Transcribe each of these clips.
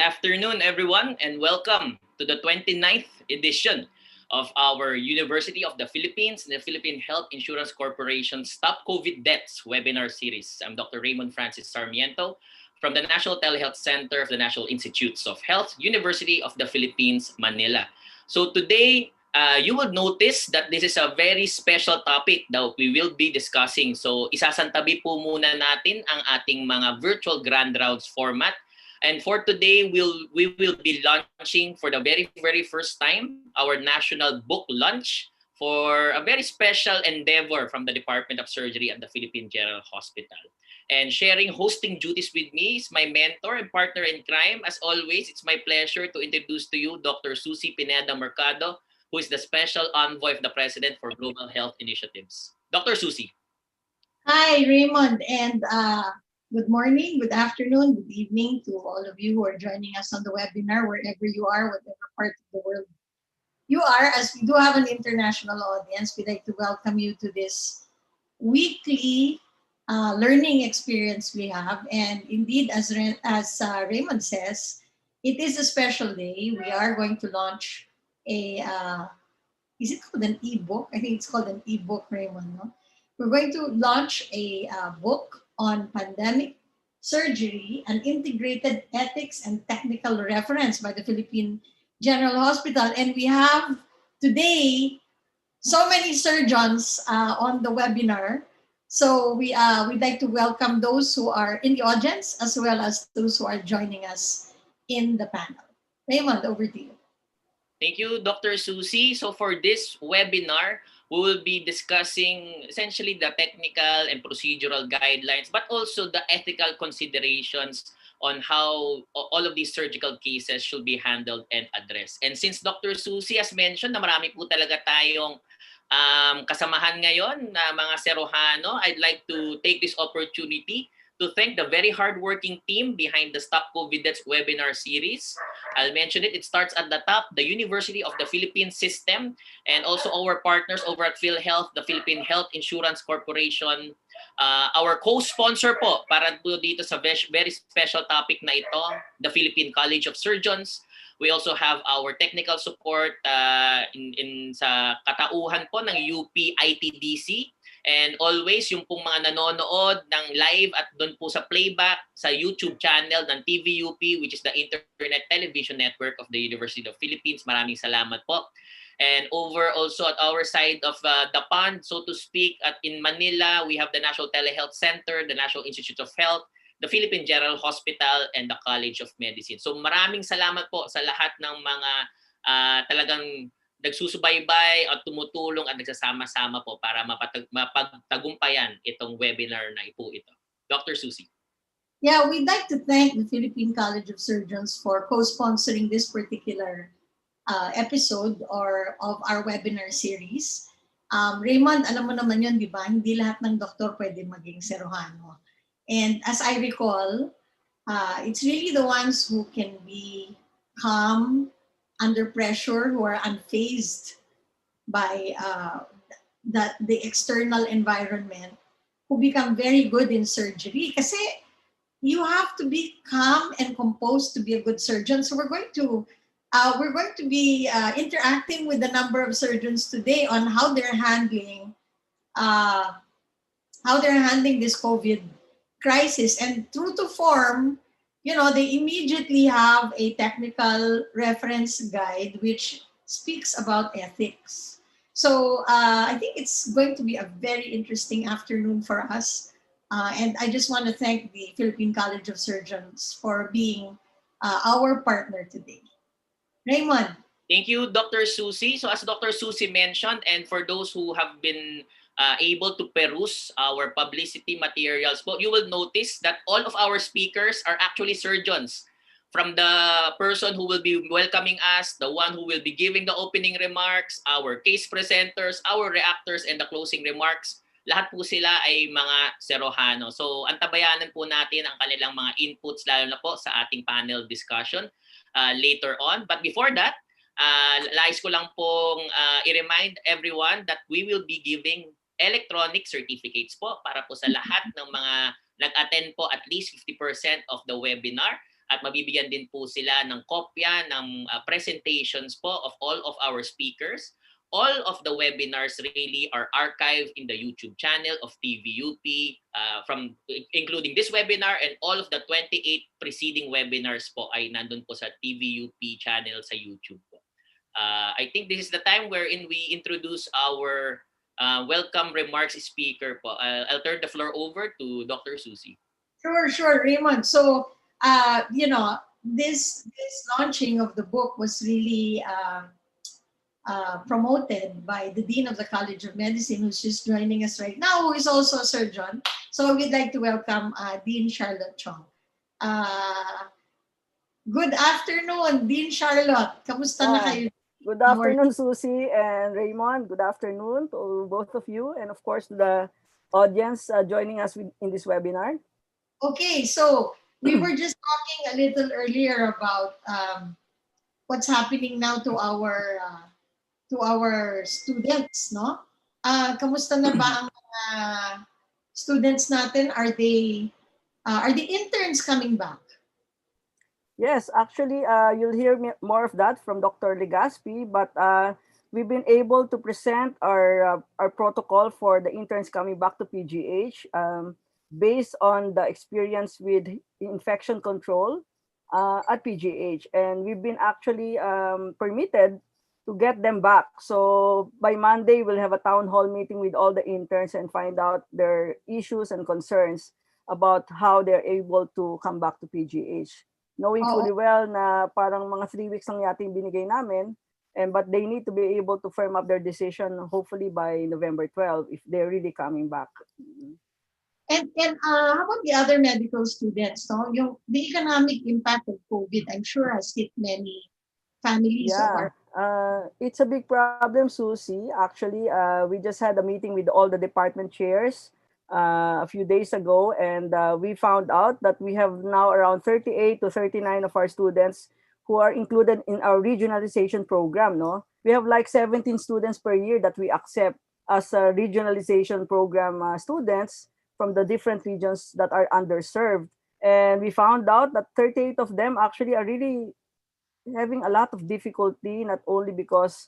afternoon, everyone, and welcome to the 29th edition of our University of the Philippines and the Philippine Health Insurance Corporation Stop COVID Deaths webinar series. I'm Dr. Raymond Francis Sarmiento from the National Telehealth Center of the National Institutes of Health, University of the Philippines, Manila. So today, you will notice that this is a very special topic that we will be discussing. So isasantabi po muna natin ang ating mga virtual grand rounds format. And for today, we will be launching for the very first time our national book launch for a very special endeavor from the Department of Surgery at the Philippine General Hospital. And sharing hosting duties with me is my mentor and partner in crime. As always, it's my pleasure to introduce to you Dr. Susie Pineda Mercado, who is the Special Envoy of the President for Global Health Initiatives. Dr. Susie. Hi, Raymond, and good morning, good afternoon, good evening to all of you who are joining us on the webinar, wherever you are, whatever part of the world you are. As we do have an international audience, we'd like to welcome you to this weekly learning experience we have. And indeed, as Raymond says, it is a special day. We are going to launch a, is it called an e-book? I think it's called an e-book, Raymond, no? We're going to launch a book on pandemic surgery, an integrated ethics and technical reference by the Philippine General Hospital. And we have today so many surgeons on the webinar. So we'd like to welcome those who are in the audience as well as those who are joining us in the panel. Raymond, over to you. Thank you, Dr. Susie. So for this webinar, we will be discussing essentially the technical and procedural guidelines, but also the ethical considerations on how all of these surgical cases should be handled and addressed. And since Dr. Susie has mentioned na marami po talaga tayong kasamahan ngayon na mga Serohano, I'd like to take this opportunity to thank the very hardworking team behind the Stop COVID Deaths webinar series. I'll mention it. It starts at the top, the University of the Philippines system, and also our partners over at PhilHealth, the Philippine Health Insurance Corporation. Our co-sponsor po para po dito sa very special topic na ito, the Philippine College of Surgeons. We also have our technical support sa katauhan po ng UP ITDC. And always, yung pong mga nanonood ng live at doon po sa playback sa YouTube channel ng TVUP, which is the Internet Television Network of the University of the Philippines. Maraming salamat po. And over also at our side of the pond, so to speak, in Manila, we have the National Telehealth Center, the National Institutes of Health, the Philippine General Hospital, and the College of Medicine. So maraming salamat po sa lahat ng mga talagang nagsusubaybay at tumutulong at nagsasama-sama po para mapagtagumpayan itong webinar na po ito. Dr. Susie. Yeah, we'd like to thank the Philippine College of Surgeons for co-sponsoring this particular episode of our webinar series. Raymond, alam mo naman yun, di ba? Hindi lahat ng doktor pwede maging Serohano. And as I recall, it's really the ones who can be calm, under pressure, who are unfazed by the external environment, who become very good in surgery. Kasi you have to be calm and composed to be a good surgeon. So we're going to be interacting with a number of surgeons today on how they're handling this COVID crisis. And true to form, you know, they immediately have a technical reference guide which speaks about ethics. So I think it's going to be a very interesting afternoon for us. And I just want to thank the Philippine College of Surgeons for being our partner today. Raymond. Thank you, Dr. Susie. So as Dr. Susie mentioned, and for those who have been able to peruse our publicity materials, but you will notice that all of our speakers are actually surgeons. From the person who will be welcoming us, the one who will be giving the opening remarks, our case presenters, our reactors, and the closing remarks, lahat po sila ay mga Serohano. So antabayanan po natin ang kanilang mga inputs, lalo na po sa ating panel discussion later on. But before that, lais ko lang pong i-remind everyone that we will be giving electronic certificates po para po sa lahat ng mga nag-attend po at least 50% of the webinar. at mabibigyan din po sila ng kopya ng presentations po of all of our speakers. All of the webinars really are archived in the YouTube channel of TVUP, including this webinar, and all of the 28 preceding webinars po ay nandun po sa TVUP channel sa YouTube po. I think this is the time wherein we introduce our welcome remarks speaker po. I'll turn the floor over to Dr. Susie. Sure, Raymond. So, this launching of the book was really promoted by the Dean of the College of Medicine, who's just joining us right now, who is also a surgeon. So we'd like to welcome Dean Charlotte Chiong. Good afternoon, Dean Charlotte. Kamusta na kayo? Good afternoon, Susie and Raymond. Good afternoon to both of you, and of course to the audience joining us in this webinar. Okay, so we were just talking a little earlier about what's happening now to our students, no? Kamusta na ba ang mga students natin? Are the interns coming back? Yes, actually, you'll hear more of that from Dr. Legaspi, but we've been able to present our protocol for the interns coming back to PGH based on the experience with infection control at PGH, and we've been actually permitted to get them back. So by Monday, we'll have a town hall meeting with all the interns and find out their issues and concerns about how they're able to come back to PGH. Knowing fully well na parang mga 3 weeks lang yata yung binigay namin, but they need to be able to firm up their decision hopefully by November 12 if they're really coming back. And how about the other medical students? No? The economic impact of COVID, I'm sure, has hit many families. Yeah, it's a big problem, Susie. Actually, we just had a meeting with all the department chairs a few days ago, and we found out that we have now around 38 to 39 of our students who are included in our regionalization program. No, we have like 17 students per year that we accept as a regionalization program students from the different regions that are underserved, and we found out that 38 of them actually are really having a lot of difficulty, not only because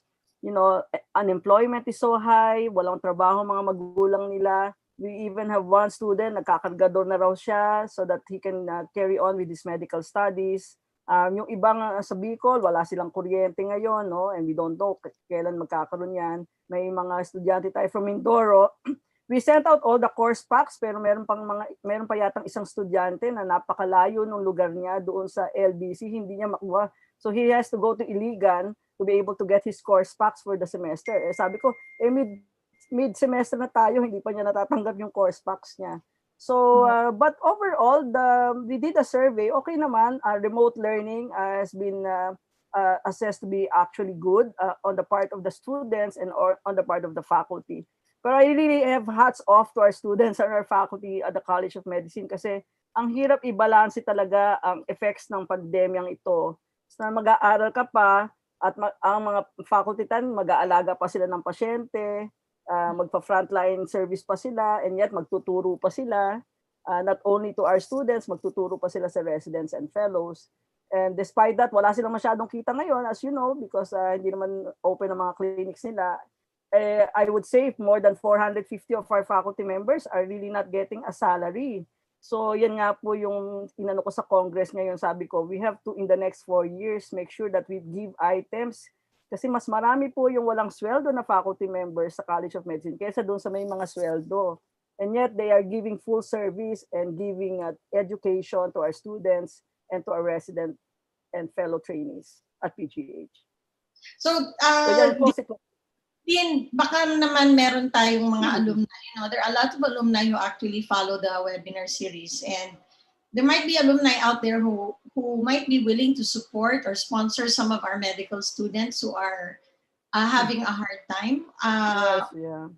unemployment is so high, walang trabaho mga magulang nila. We even have one student, nagkakargador na raw siya so that he can carry on with his medical studies. Yung ibang sa Bicol, wala silang kuryente ngayon, no? And we don't know kailan magkakaroon yan. May mga estudyante tayo from Mindoro. We sent out all the course packs, pero meron pa yatang isang estudyante na napakalayo ng lugar niya doon sa LBC, hindi niya makuha. So he has to go to Iligan to be able to get his course packs for the semester. Sabi ko, mid-semester na tayo, hindi pa niya natatanggap yung course packs niya. So, but overall, we did a survey. Okay naman, remote learning has been assessed to be actually good on the part of the students and on the part of the faculty. But I really have hats off to our students and our faculty at the College of Medicine kasi ang hirap i-balance talaga ang effects ng pandemyang ito. So, mag-aaral ka pa at ang mga faculty mag-aalaga pa sila ng pasyente, magpa-frontline service pa sila, and yet magtuturo pa sila, not only to our students, magtuturo pa sila sa residents and fellows. And despite that, wala silang masyadong kita ngayon, as you know, because hindi naman open ang mga clinics nila. I would say more than 450 of our faculty members are really not getting a salary. So yan nga po yung inano ko sa Congress ngayon, sabi ko, we have to in the next 4 years make sure that we give items kasi mas marami po yung walang sweldo na faculty members sa College of Medicine kaysa doon sa may mga sweldo. And yet they are giving full service and giving education to our students and to our resident and fellow trainees at PGH. So, Dean, baka naman meron tayong mga alumni. There are a lot of alumni who actually follow the webinar series, and there might be alumni out there who might be willing to support or sponsor some of our medical students who are having a hard time. Yes, yeah.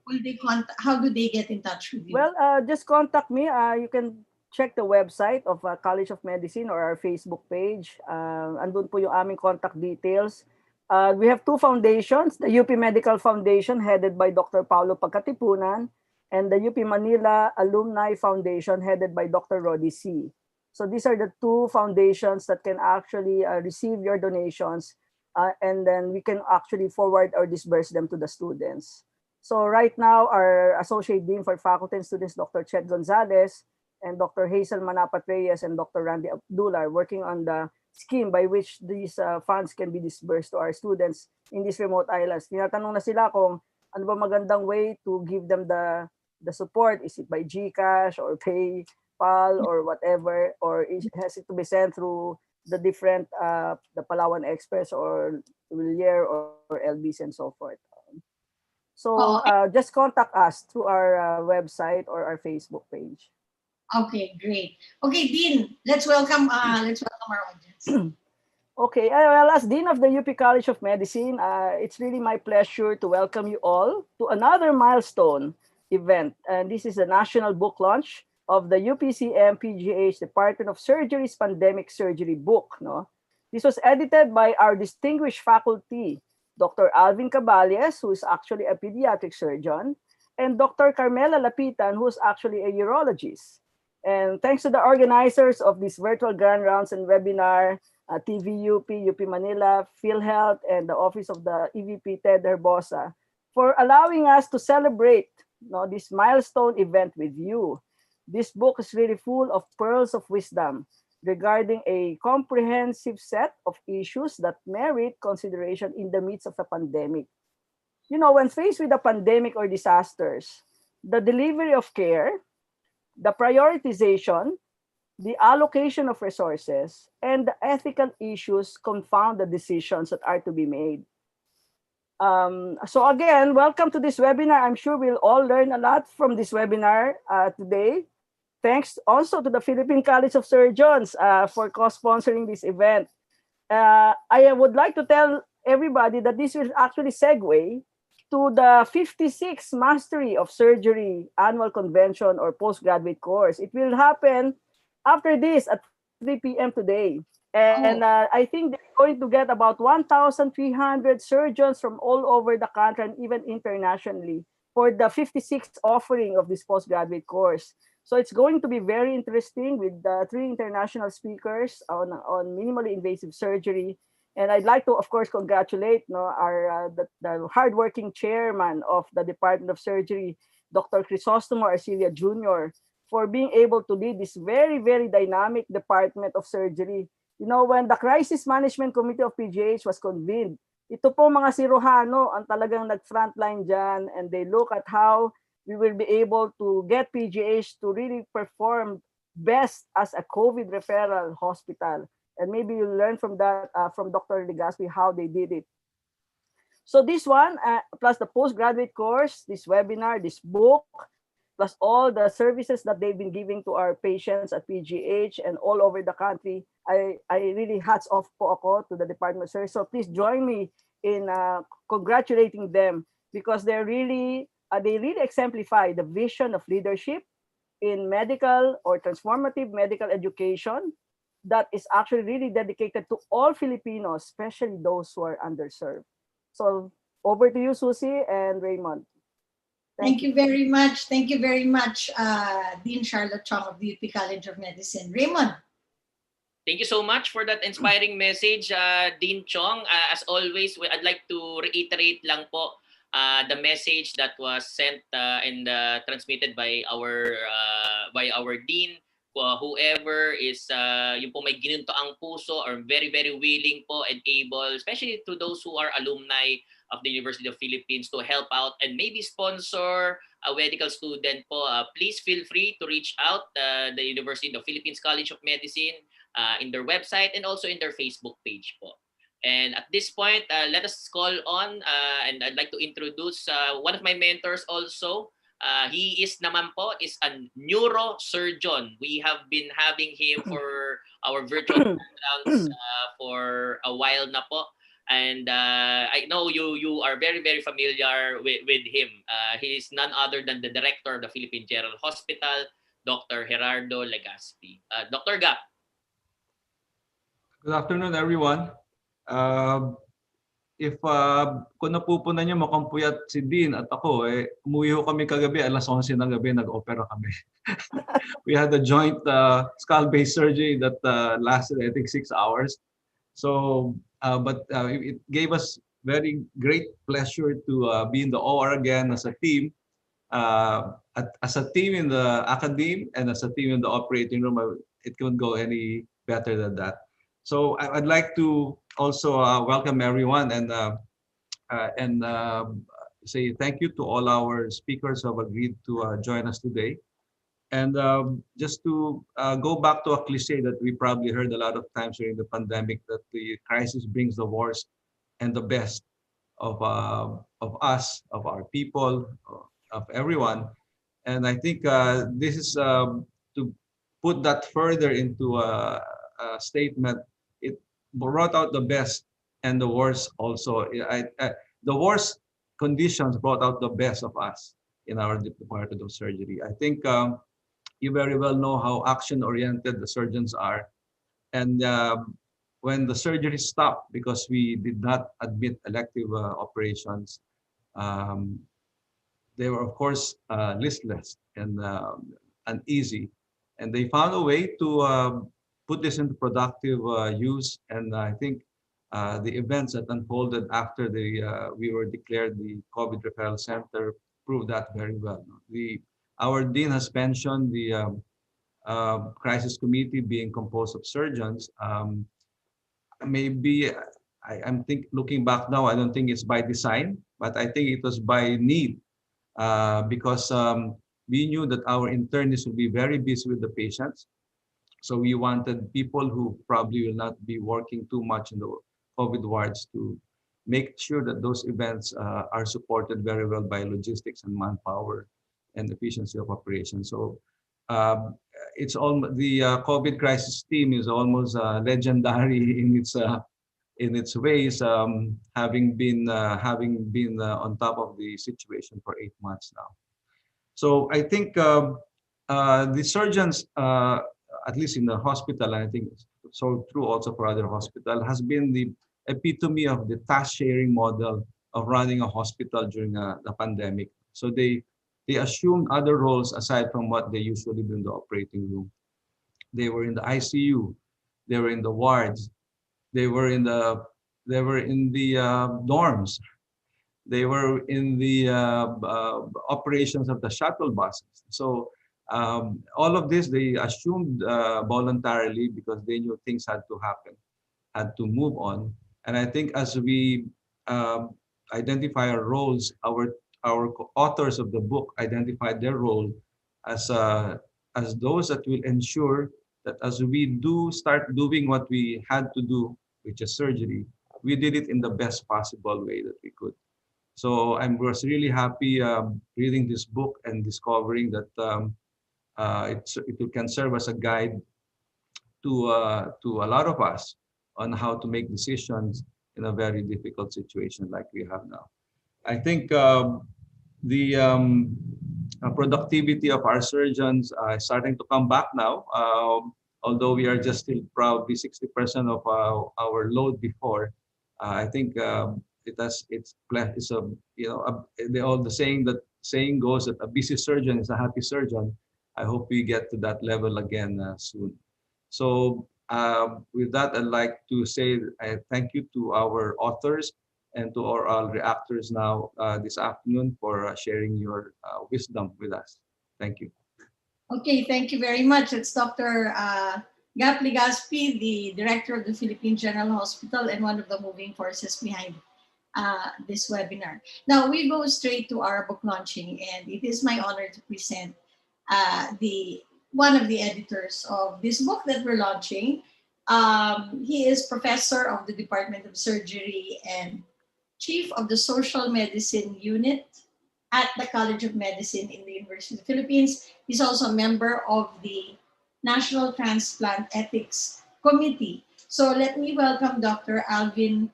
How do they get in touch with you? Well, just contact me. You can check the website of College of Medicine or our Facebook page. Andun po yung aming contact details. We have 2 foundations, the UP Medical Foundation headed by Dr. Paulo Pagkatipunan and the UP Manila Alumni Foundation headed by Dr. Roddy C. So these are the two foundations that can actually receive your donations, and then we can actually forward or disburse them to the students. So right now, our Associate Dean for Faculty and Students, Dr. Chet Gonzalez, and Dr. Hazel Manapat Reyes and Dr. Randy Abdullah are working on the scheme by which these funds can be disbursed to our students in these remote islands. Tinatanong na sila kung ano ba magandang way to give them the support. Is it by GCash or PayPal or whatever, or has it to be sent through the different the Palawan Express or Villiers or LBs and so forth. So just contact us through our website or our Facebook page. Okay, great. Okay, Dean, let's welcome our audience. Okay, well, as Dean of the UP College of Medicine, it's really my pleasure to welcome you all to another milestone event. And this is the national book launch of the UPCM PGH Department of Surgery's Pandemic Surgery book. No? This was edited by our distinguished faculty, Dr. Alvin Caballes, who is actually a pediatric surgeon, and Dr. Carmela Lapitan, who is actually a urologist. And thanks to the organizers of this virtual grand rounds and webinar, TVUP, UP Manila, PhilHealth, and the Office of the EVP Ted Herbosa, for allowing us to celebrate this milestone event with you. This book is really full of pearls of wisdom regarding a comprehensive set of issues that merit consideration in the midst of a pandemic. You know, when faced with a pandemic or disasters, the delivery of care, the prioritization, the allocation of resources, and the ethical issues confound the decisions that are to be made. So again, welcome to this webinar. I'm sure we'll all learn a lot from this webinar today. Thanks also to the Philippine College of Surgeons for co-sponsoring this event. I would like to tell everybody that this will actually segue to the 56th Mastery of Surgery Annual Convention or Postgraduate Course. It will happen after this at 3 p.m. today. And I think they're going to get about 1,300 surgeons from all over the country and even internationally for the 56th offering of this postgraduate course. So it's going to be very interesting with 3 international speakers on minimally invasive surgery. And I'd like to, of course, congratulate our the hardworking chairman of the Department of Surgery, Dr. Crisostomo Arcilia Jr., for being able to lead this very, very dynamic Department of Surgery. You know, when the Crisis Management Committee of PGH was convened, ito po mga siruhano ang talagang nag-frontline dyan, and they look at how we will be able to get PGH to really perform best as a COVID referral hospital. And maybe you'll learn from that, from Dr. Legaspi, how they did it. So this one, plus the postgraduate course, this webinar, this book, plus all the services that they've been giving to our patients at PGH and all over the country, I really hats off po ako to the Department of Surgery. So please join me in congratulating them, because they really exemplify the vision of leadership in medical or transformative medical education that is actually really dedicated to all Filipinos, especially those who are underserved. So over to you, Susie and Raymond. Thank you very much. Thank you very much, Dean Charlotte Chong of the UP College of Medicine. Raymond. Thank you so much for that inspiring message, Dean Chong. As always, I'd like to reiterate lang po the message that was sent and transmitted by our dean. Whoever is yung po may ginuntoang puso or very, very willing po and able, especially to those who are alumni of the University of Philippines, to help out and maybe sponsor a medical student po, please feel free to reach out the University of Philippines College of Medicine in their website and also in their Facebook page po. And at this point, let us call on and I'd like to introduce one of my mentors also. He is naman po is a neurosurgeon. We have been having him for our virtual rounds for a while na po. And I know you are very, very familiar with him. He is none other than the director of the Philippine General Hospital, Dr. Gerardo Legaspi. Dr. Gap. Good afternoon, everyone. kung napupunan niyo mukhang puyat si Dean at ako, umuwi ho kami kagabi, alas 11 ng gabi, nag-opera kami. We had a joint skull-based surgery that lasted, I think, 6 hours. So, it gave us very great pleasure to be in the OR again as a team. As a team in the academe and as a team in the operating room, it couldn't go any better than that. So I'd like to also welcome everyone and say thank you to all our speakers who have agreed to join us today. And just to go back to a cliche that we probably heard a lot of times during the pandemic, that the crisis brings the worst and the best of us, of our people, of everyone. And I think this is to put that further into a statement. It brought out the best and the worst also. The worst conditions brought out the best of us in our department of surgery. I think you very well know how action-oriented the surgeons are. And when the surgery stopped because we did not admit elective operations, um, they were, of course, listless and uneasy. And they found a way to put this into productive use. And I think the events that unfolded after we were declared the COVID Referral Center proved that very well. Our dean has mentioned the crisis committee being composed of surgeons. Maybe I'm looking back now, I don't think it's by design, but I think it was by need because we knew that our internists would be very busy with the patients. So we wanted people who probably will not be working too much in the COVID wards to make sure that those events are supported very well by logistics and manpower and efficiency of operation. So it's all the COVID crisis team is almost legendary in its ways, having been on top of the situation for 8 months now. So I think the surgeons, at least in the hospital, and I think so true also for other hospitals, has been the epitome of the task sharing model of running a hospital during the pandemic. So they assumed other roles aside from what they usually do in the operating room. They were in the ICU, they were in the wards, they were in the dorms, they were in the operations of the shuttle buses. So all of this they assumed voluntarily because they knew things had to happen, had to move on. And I think as we identify our roles, our authors of the book identified their role as those that will ensure that as we do start doing what we had to do, which is surgery, we did it in the best possible way that we could. So I was really happy reading this book and discovering that it can serve as a guide to a lot of us on how to make decisions in a very difficult situation like we have now. I think the productivity of our surgeons is starting to come back now, although we are just still probably 60% of our load before. I think the saying goes that a busy surgeon is a happy surgeon. I hope we get to that level again soon. So with that, I'd like to say thank you to our authors and to our reactors now this afternoon for sharing your wisdom with us. Thank you. Okay, thank you very much. It's Dr. Gerardo Legaspi, the director of the Philippine General Hospital and one of the moving forces behind this webinar. Now we go straight to our book launching, and it is my honor to present one of the editors of this book that we're launching. He is professor of the Department of Surgery and chief of the Social Medicine Unit at the College of Medicine in the University of the Philippines. He's also a member of the National Transplant Ethics Committee. So let me welcome Dr. Alvin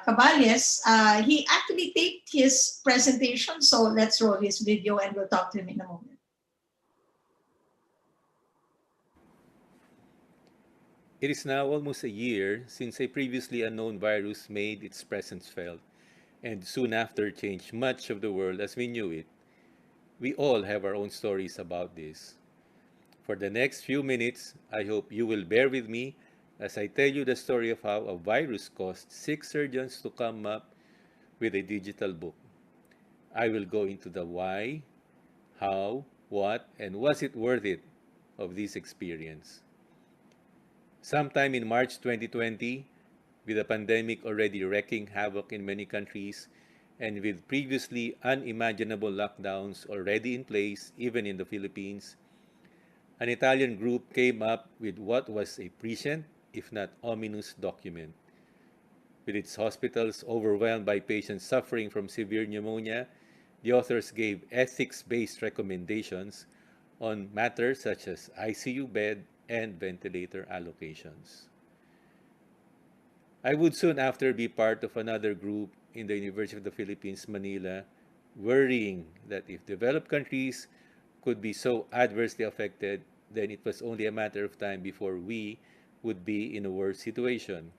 Caballes. He actually taped his presentation, so let's roll his video and we'll talk to him in a moment. It is now almost a year since a previously unknown virus made its presence felt and soon after changed much of the world as we knew it. We all have our own stories about this. For the next few minutes, I hope you will bear with me as I tell you the story of how a virus caused six surgeons to come up with a digital book. I will go into the why, how, what, and was it worth it of this experience. Sometime in March 2020, with the pandemic already wreaking havoc in many countries, and with previously unimaginable lockdowns already in place, even in the Philippines, an Italian group came up with what was a prescient, if not ominous, document. With its hospitals overwhelmed by patients suffering from severe pneumonia, the authors gave ethics based recommendations on matters such as ICU bed and ventilator allocations. I would soon after be part of another group in the University of the Philippines, Manila, worrying that if developed countries could be so adversely affected, then it was only a matter of time before we would be in a worse situation.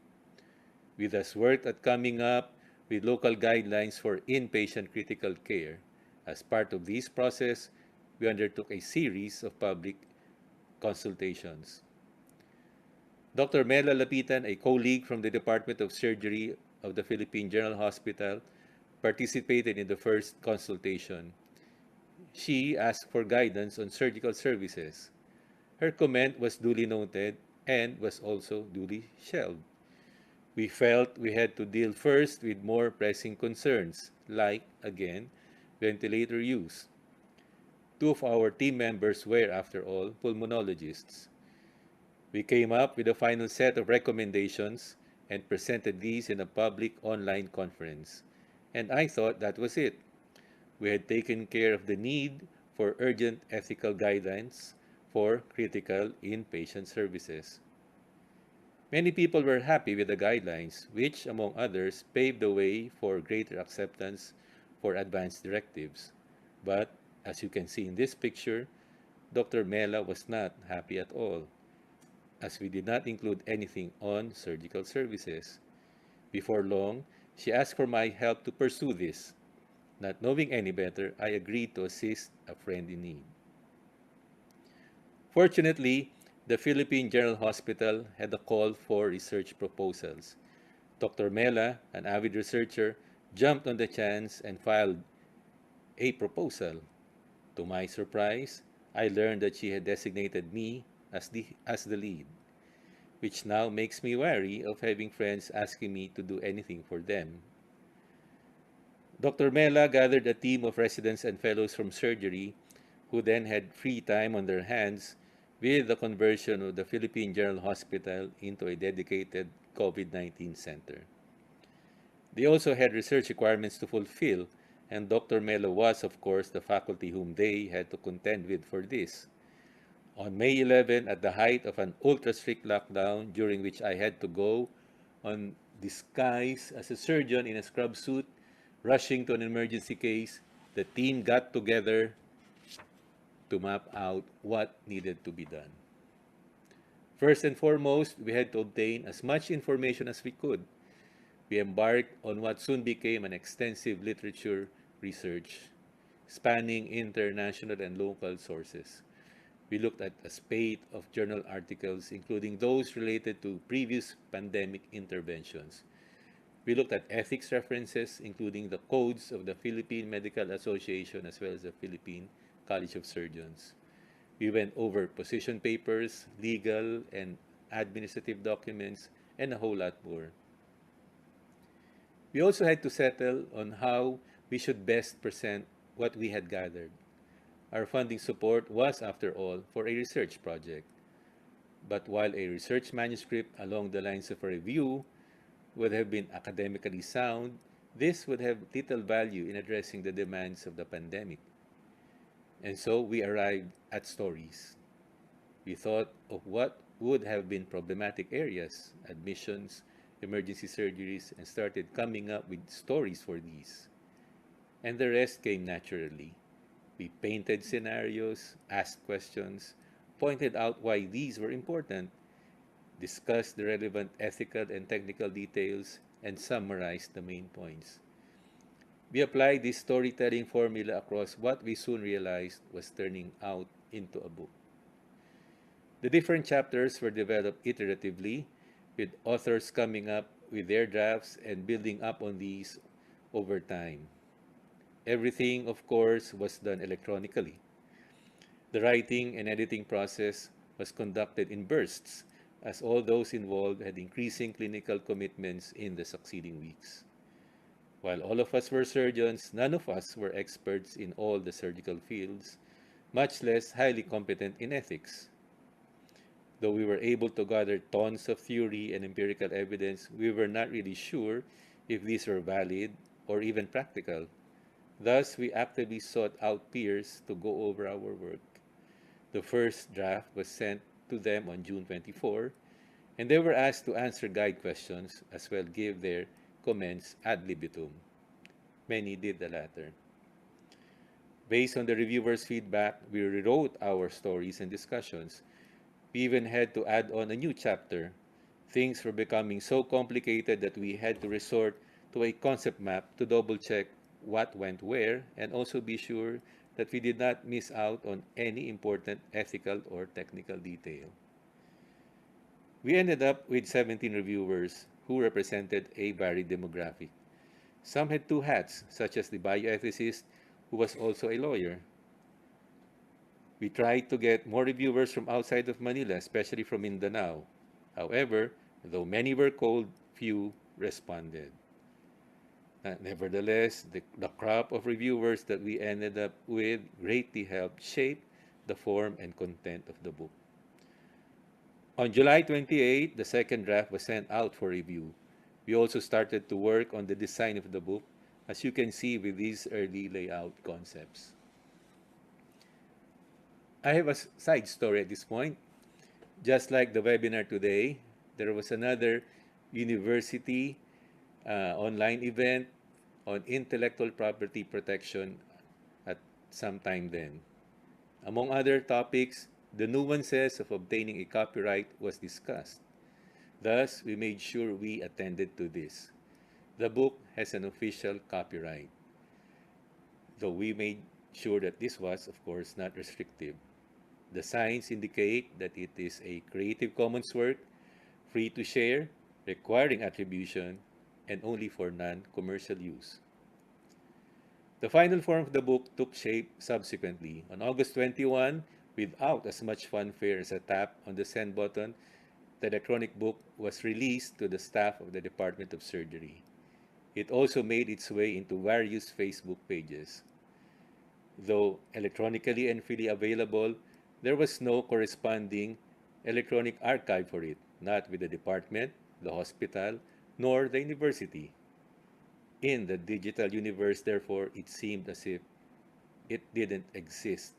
We thus worked at coming up with local guidelines for inpatient critical care. As part of this process, we undertook a series of public consultations. Dr. Mela Lapitan, a colleague from the Department of Surgery of the Philippine General Hospital, participated in the first consultation. She asked for guidance on surgical services. Her comment was duly noted and was also duly shelved. We felt we had to deal first with more pressing concerns, like, again, ventilator use. Two of our team members were, after all, pulmonologists. We came up with a final set of recommendations and presented these in a public online conference. And I thought that was it. We had taken care of the need for urgent ethical guidelines for critical inpatient services. Many people were happy with the guidelines, which, among others, paved the way for greater acceptance for advanced directives. But, as you can see in this picture, Dr. Mela was not happy at all, as we did not include anything on surgical services. Before long, she asked for my help to pursue this. Not knowing any better, I agreed to assist a friend in need. Fortunately, the Philippine General Hospital had a call for research proposals. Dr. Mela, an avid researcher, jumped on the chance and filed a proposal. To my surprise, I learned that she had designated me as the lead, which now makes me wary of having friends asking me to do anything for them. Dr. Mela gathered a team of residents and fellows from surgery who then had free time on their hands with the conversion of the Philippine General Hospital into a dedicated COVID-19 center. They also had research requirements to fulfill, and Dr. Melo was, of course, the faculty whom they had to contend with for this. On May 11, at the height of an ultra-strict lockdown, during which I had to go on disguise as a surgeon in a scrub suit, rushing to an emergency case, the team got together to map out what needed to be done. First and foremost, we had to obtain as much information as we could. We embarked on what soon became an extensive literature research, spanning international and local sources. We looked at a spate of journal articles, including those related to previous pandemic interventions. We looked at ethics references, including the codes of the Philippine Medical Association as well as the Philippine College of Surgeons. We went over position papers, legal and administrative documents, and a whole lot more. We also had to settle on how we should best present what we had gathered. Our funding support was, after all, for a research project. But while a research manuscript along the lines of a review would have been academically sound, this would have little value in addressing the demands of the pandemic. And so we arrived at stories. We thought of what would have been problematic areas, admissions, emergency surgeries, and started coming up with stories for these. And the rest came naturally. We painted scenarios, asked questions, pointed out why these were important, discuss the relevant ethical and technical details, and summarize the main points. We applied this storytelling formula across what we soon realized was turning out into a book. The different chapters were developed iteratively, with authors coming up with their drafts and building up on these over time. Everything, of course, was done electronically. The writing and editing process was conducted in bursts, as all those involved had increasing clinical commitments in the succeeding weeks. While all of us were surgeons, none of us were experts in all the surgical fields, much less highly competent in ethics. Though we were able to gather tons of theory and empirical evidence, we were not really sure if these were valid or even practical. Thus, we actively sought out peers to go over our work. The first draft was sent to them on June 24, and they were asked to answer guide questions as well give their comments ad libitum. Many did the latter. Based on the reviewers' feedback, we rewrote our stories and discussions. We even had to add on a new chapter. Things were becoming so complicated that we had to resort to a concept map to double check what went where and also be sure that we did not miss out on any important ethical or technical detail. We ended up with 17 reviewers who represented a varied demographic. Some had two hats, such as the bioethicist, who was also a lawyer. We tried to get more reviewers from outside of Manila, especially from Mindanao. However, though many were cold, few responded. Nevertheless, the crop of reviewers that we ended up with greatly helped shape the form and content of the book. On July 28, the second draft was sent out for review. We also started to work on the design of the book, as you can see with these early layout concepts. I have a side story at this point. Just like the webinar today, there was another university online event on intellectual property protection at some time then. Among other topics, the nuances of obtaining a copyright was discussed. Thus, we made sure we attended to this. The book has an official copyright, though we made sure that this was, of course, not restrictive. The signs indicate that it is a Creative Commons work, free to share, requiring attribution, and only for non-commercial use. The final form of the book took shape subsequently. On August 21, without as much fanfare as a tap on the send button, the electronic book was released to the staff of the Department of Surgery. It also made its way into various Facebook pages. Though electronically and freely available, there was no corresponding electronic archive for it, not with the department, the hospital, nor the university. In the digital universe, therefore, it seemed as if it didn't exist.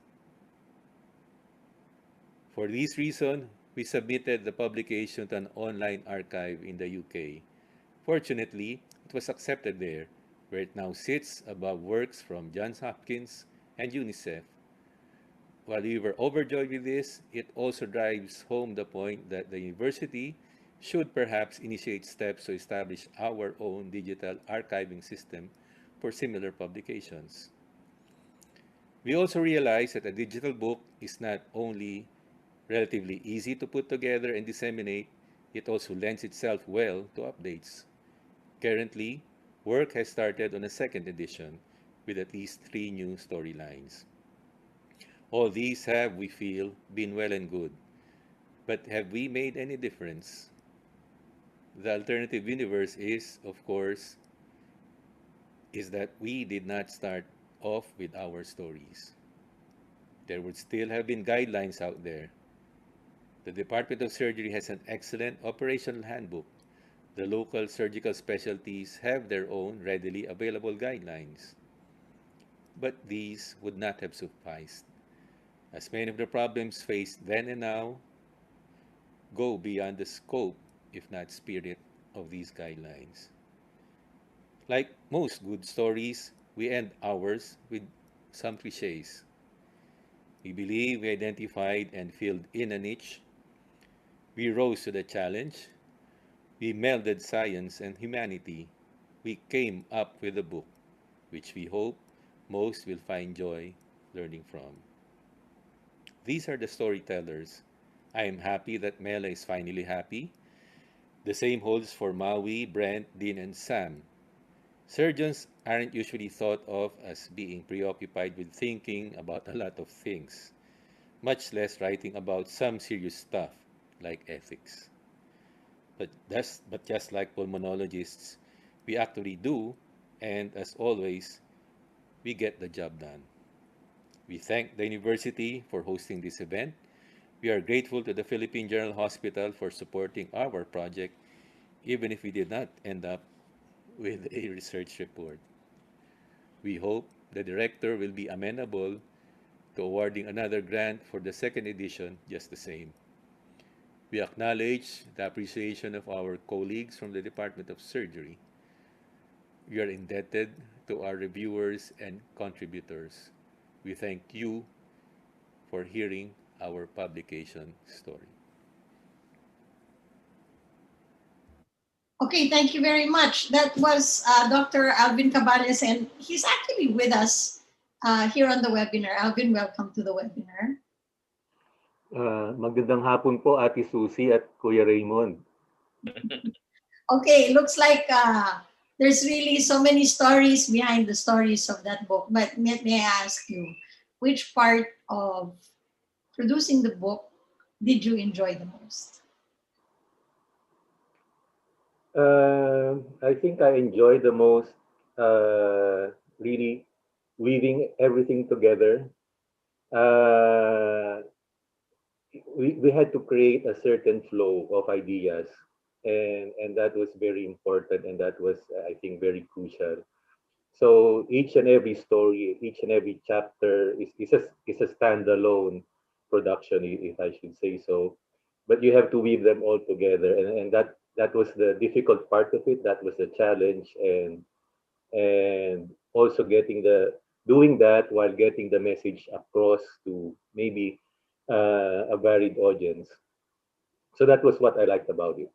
For this reason, we submitted the publication to an online archive in the UK. Fortunately, it was accepted there, where it now sits above works from Johns Hopkins and UNICEF. While we were overjoyed with this, it also drives home the point that the university should perhaps initiate steps to establish our own digital archiving system for similar publications. We also realize that a digital book is not only relatively easy to put together and disseminate, it also lends itself well to updates. Currently, work has started on a second edition with at least 3 new storylines. All these have, we feel, been well and good. But have we made any difference? The alternative universe is, of course, is that we did not start off with our stories. There would still have been guidelines out there. The Department of Surgery has an excellent operational handbook. The local surgical specialties have their own readily available guidelines. But these would not have sufficed, as many of the problems faced then and now go beyond the scope, if not spirit, of these guidelines. Like most good stories, we end ours with some cliches. We believe we identified and filled in a niche. We rose to the challenge. We melded science and humanity. We came up with a book, which we hope most will find joy learning from. These are the storytellers. I am happy that Mela is finally happy. The same holds for Maui, Brent, Dean, and Sam. Surgeons aren't usually thought of as being preoccupied with thinking about a lot of things, much less writing about some serious stuff like ethics. But just like pulmonologists, we actually do, and as always, we get the job done. We thank the university for hosting this event. We are grateful to the Philippine General Hospital for supporting our project, even if we did not end up with a research report. We hope the director will be amenable to awarding another grant for the second edition just the same. We acknowledge the appreciation of our colleagues from the Department of Surgery. We are indebted to our reviewers and contributors. We thank you for hearing our publication story. Okay, thank you very much. That was Dr. Alvin Caballes, and he's actually with us here on the webinar. Alvin, welcome to the webinar. Magandang hapon po, Ate Susie at Kuya Raymond. Okay, looks like there's really so many stories behind the stories of that book. But may I ask you, which part of producing the book did you enjoy the most? I think I enjoyed the most really weaving everything together. We had to create a certain flow of ideas, and that was very important, and that was, I think, very crucial. So each and every story, each and every chapter is a standalone production, if I should say so. But you have to weave them all together, and that was the difficult part of it. That was the challenge, and also doing that while getting the message across to maybe a varied audience. So that was what I liked about it.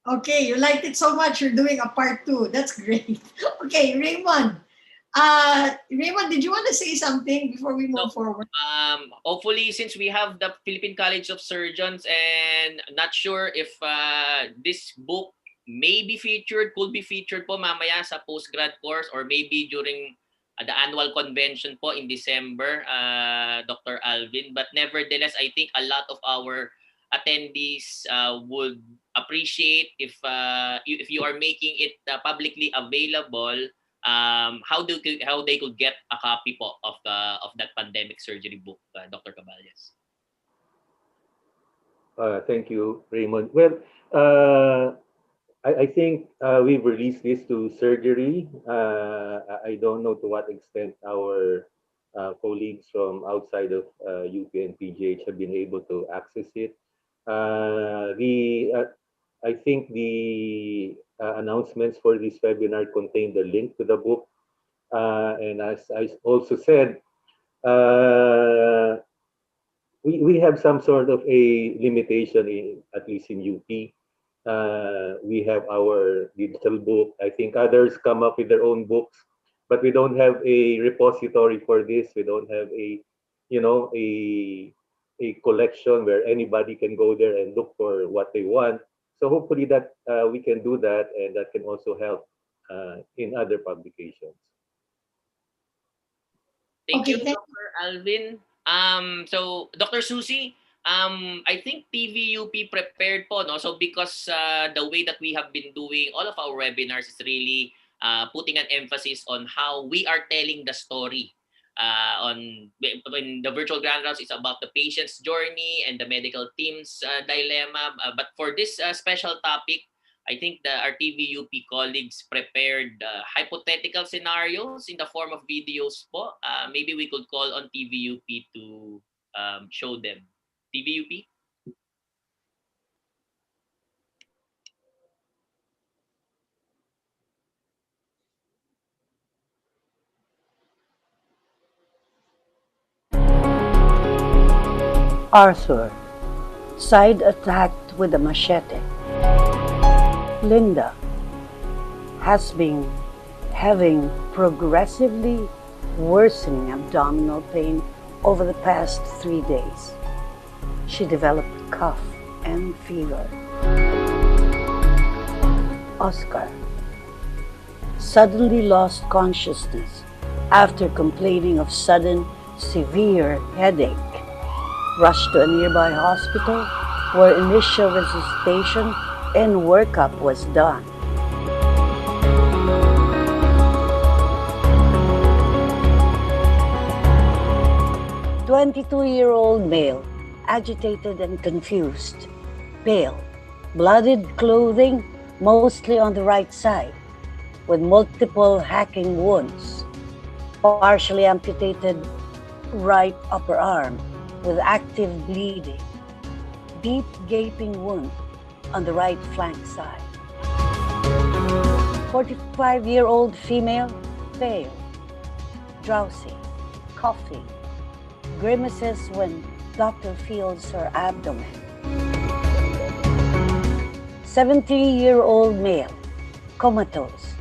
Okay, you liked it so much, you're doing a part two. That's great. Okay, Raymond. Raymond, did you want to say something before we move forward? Hopefully, since we have the Philippine College of Surgeons, and not sure if this book may be featured, could be featured po mamaya sa postgrad course, or maybe during the annual convention po in December, Dr. Alvin. But nevertheless, I think a lot of our attendees would appreciate if you are making it publicly available, how they could get a copy po of that pandemic surgery book, Dr. Caballes. Thank you, Raymond. Well, I think we've released this to surgery. I don't know to what extent our colleagues from outside of UP and PGH have been able to access it. I think the announcements for this webinar contain the link to the book. And as I also said, we have some sort of a limitation, at least in UP. We have our digital book. I think others come up with their own books, but we don't have a repository for this. We don't have a collection where anybody can go there and look for what they want. So hopefully that we can do that, and that can also help in other publications. Thank you, Dr. Alvin. So Dr. Susie, I think TVUP prepared po, no? So because the way that we have been doing all of our webinars is really putting an emphasis on how we are telling the story. When the virtual grand rounds is about the patient's journey and the medical team's dilemma. But for this special topic, I think our TVUP colleagues prepared hypothetical scenarios in the form of videos po. Maybe we could call on TVUP to show them. TVUP? Arthur, side attacked with a machete. Linda has been having progressively worsening abdominal pain over the past 3 days. She developed cough and fever. Oscar suddenly lost consciousness after complaining of sudden severe headache. Rushed to a nearby hospital where initial resuscitation and workup was done. A 22-year-old male, agitated and confused, pale, bloodied clothing mostly on the right side, with multiple hacking wounds, partially amputated right upper arm with active bleeding, deep gaping wound on the right flank side. 45-year-old female, pale, drowsy, coughing, grimaces when doctor feels her abdomen. 70-year-old male, comatose,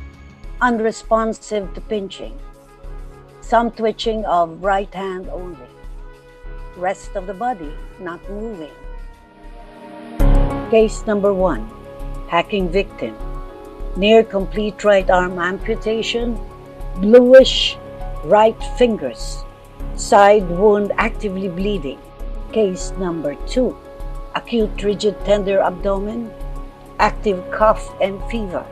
unresponsive to pinching, some twitching of right hand only, rest of the body not moving. Case number 1, hacking victim, near complete right arm amputation, bluish right fingers, side wound actively bleeding. Case number 2, acute rigid tender abdomen, active cough and fever.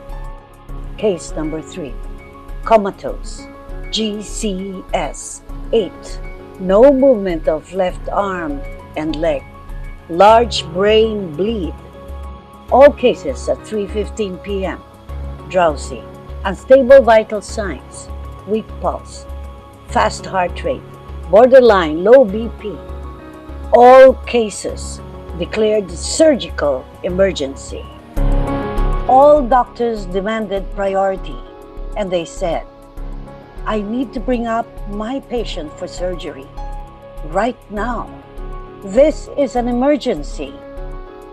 Case number 3, comatose, GCS 8, no movement of left arm and leg, large brain bleed. All cases at 3:15 p.m. Drowsy, unstable vital signs, weak pulse, fast heart rate, borderline low BP. All cases declared surgical emergency. All doctors demanded priority, and they said, I need to bring up my patient for surgery right now. This is an emergency.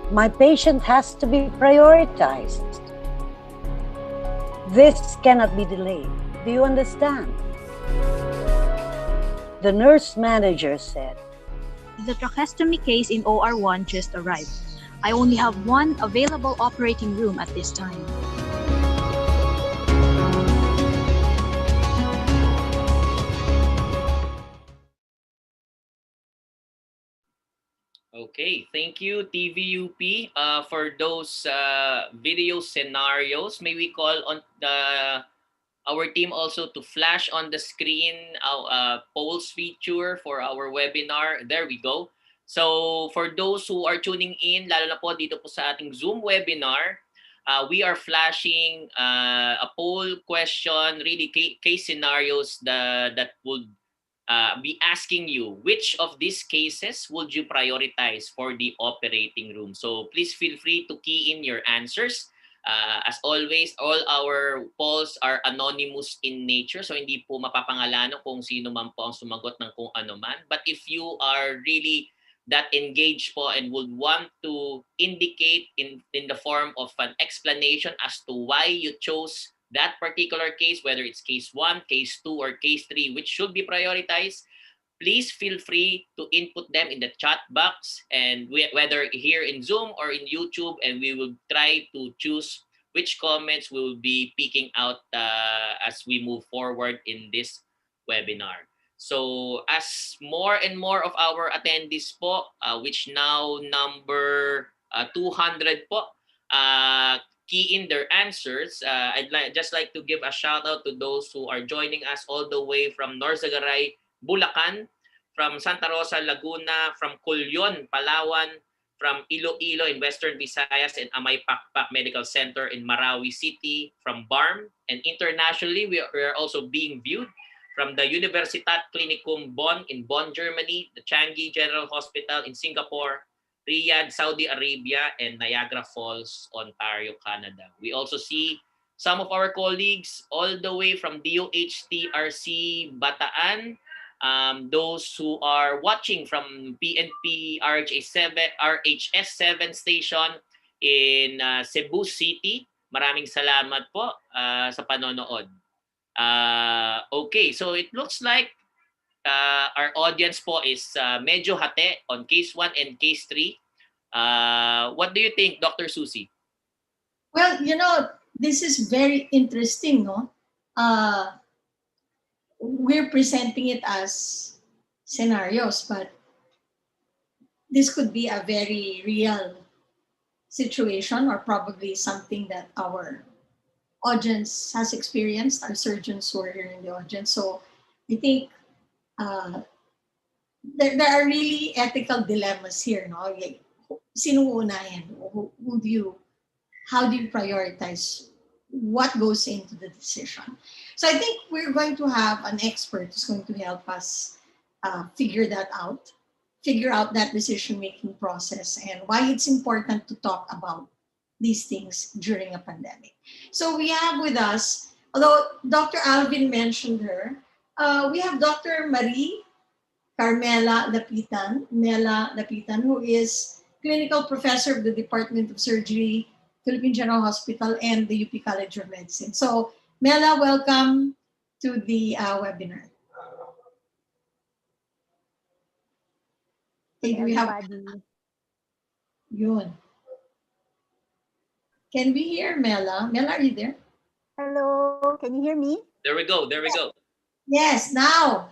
My patient has to be prioritized. This cannot be delayed. Do you understand? The nurse manager said, The tracheostomy case in OR1 just arrived. I only have one available operating room at this time. Okay, thank you, TVUP, for those video scenarios. May we call on our team also to flash on the screen our polls feature for our webinar. There we go. So for those who are tuning in, lalo na po dito po sa ating Zoom webinar, we are flashing a poll question, really case scenarios that would be asking you which of these cases would you prioritize for the operating room. So please feel free to key in your answers. As always, all our polls are anonymous in nature, so hindi po mapapangalanan kung sino man po ang sumagot ng kung ano man. But if you are really that engaged po and would want to indicate in the form of an explanation as to why you chose that particular case, whether it's case 1, case 2, or case 3, which should be prioritized, please feel free to input them in the chat box, and whether here in Zoom or in YouTube, and we will try to choose which comments we will be picking out as we move forward in this webinar. So as more and more of our attendees po, which now number 200 po, key in their answers, just like to give a shout out to those who are joining us all the way from Norzagaray, Bulacan, from Santa Rosa, Laguna, from Culyon, Palawan, from Iloilo in Western Visayas, and Amay Pakpak Medical Center in Marawi City, from BARM, and internationally we are also being viewed from the Universitat Clinicum Bonn in Bonn, Germany, the Changi General Hospital in Singapore, Riyadh, Saudi Arabia, and Niagara Falls, Ontario, Canada. We also see some of our colleagues all the way from DOHTRC Bataan, those who are watching from PNP RHS 7 station in Cebu City. Maraming salamat po sa panonood. Okay, so it looks like our audience po is medyo hati on case 1 and case 3. What do you think, Dr. Susie? Well, this is very interesting, no? We're presenting it as scenarios, but this could be a very real situation, or probably something that our audience has experienced, our surgeons who are here in the audience. So I think there are really ethical dilemmas here, no? Like, sino unahin? How do you prioritize what goes into the decision? So I think we're going to have an expert who's going to help us figure out that decision-making process, and why it's important to talk about these things during a pandemic. So we have with us, although Dr. Alvin mentioned her, we have Dr. Carmela Lapitan, who is clinical professor of the Department of Surgery, Philippine General Hospital, and the UP College of Medicine. So, Mela, welcome to the webinar. Okay, do we have? Yun. Can we hear Mela? Mela, are you there? Hello, can you hear me? There we go. Yes, now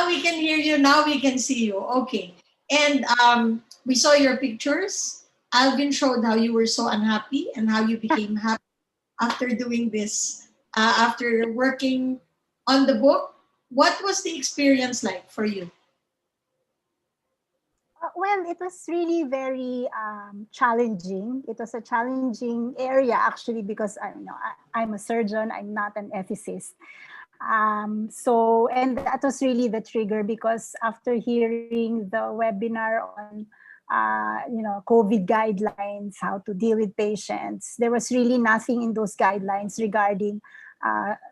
we can hear you. Now we can see you. Okay. And we saw your pictures. Alvin showed how you were so unhappy and how you became happy after doing this, after working on the book. What was the experience like for you? Well, it was really very challenging. It was a challenging area, actually, because I'm a surgeon. I'm not an ethicist. And that was really the trigger, because after hearing the webinar on COVID guidelines, how to deal with patients, there was really nothing in those guidelines regarding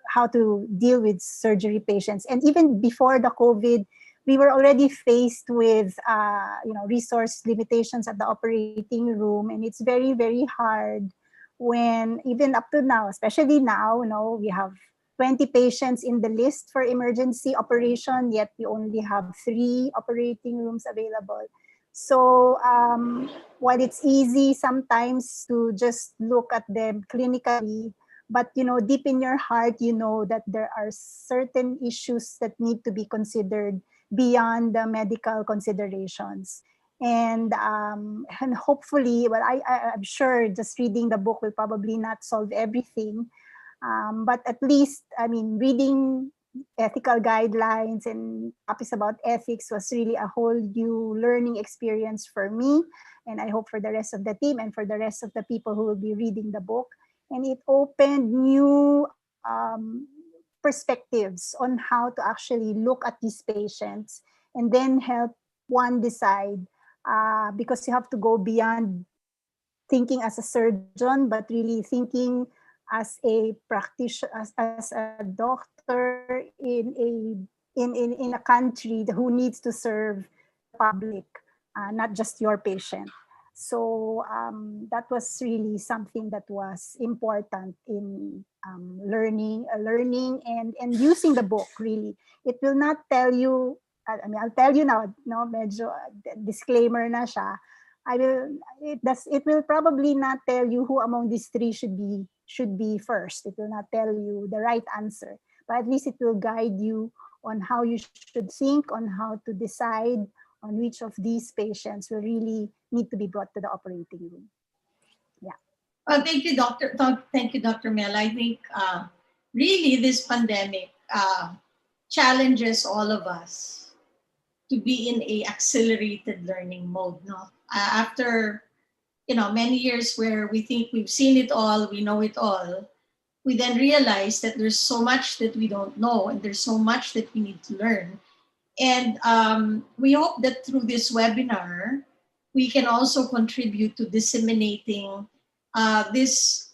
how to deal with surgery patients. And even before the COVID, we were already faced with resource limitations at the operating room, and it's very, very hard when, even up to now, especially now, we have 20 patients in the list for emergency operation, yet we only have 3 operating rooms available. So while it's easy sometimes to just look at them clinically, but deep in your heart, that there are certain issues that need to be considered beyond the medical considerations. And hopefully, well, I'm sure just reading the book will probably not solve everything. But at least, reading ethical guidelines and topics about ethics was really a whole new learning experience for me. And I hope for the rest of the team and for the rest of the people who will be reading the book. And it opened new perspectives on how to actually look at these patients and then help one decide, because you have to go beyond thinking as a surgeon, but really thinking as a practitioner, as a doctor in a country who needs to serve the public, not just your patient. So that was really something that was important in learning and using the book. Really, it will not tell you. I'll tell you now. No, medyo disclaimer na siya. It will probably not tell you who among these 3 should be first. It will not tell you the right answer, but at least it will guide you on how you should think, on how to decide on which of these patients will really need to be brought to the operating room. Yeah. Well, thank you, Doctor. Thank you, Dr. Mel. I think really this pandemic challenges all of us to be in a accelerated learning mode. No, after many years where we think we've seen it all, we know it all, we then realize that there's so much that we don't know, and there's so much that we need to learn. And we hope that through this webinar, we can also contribute to disseminating this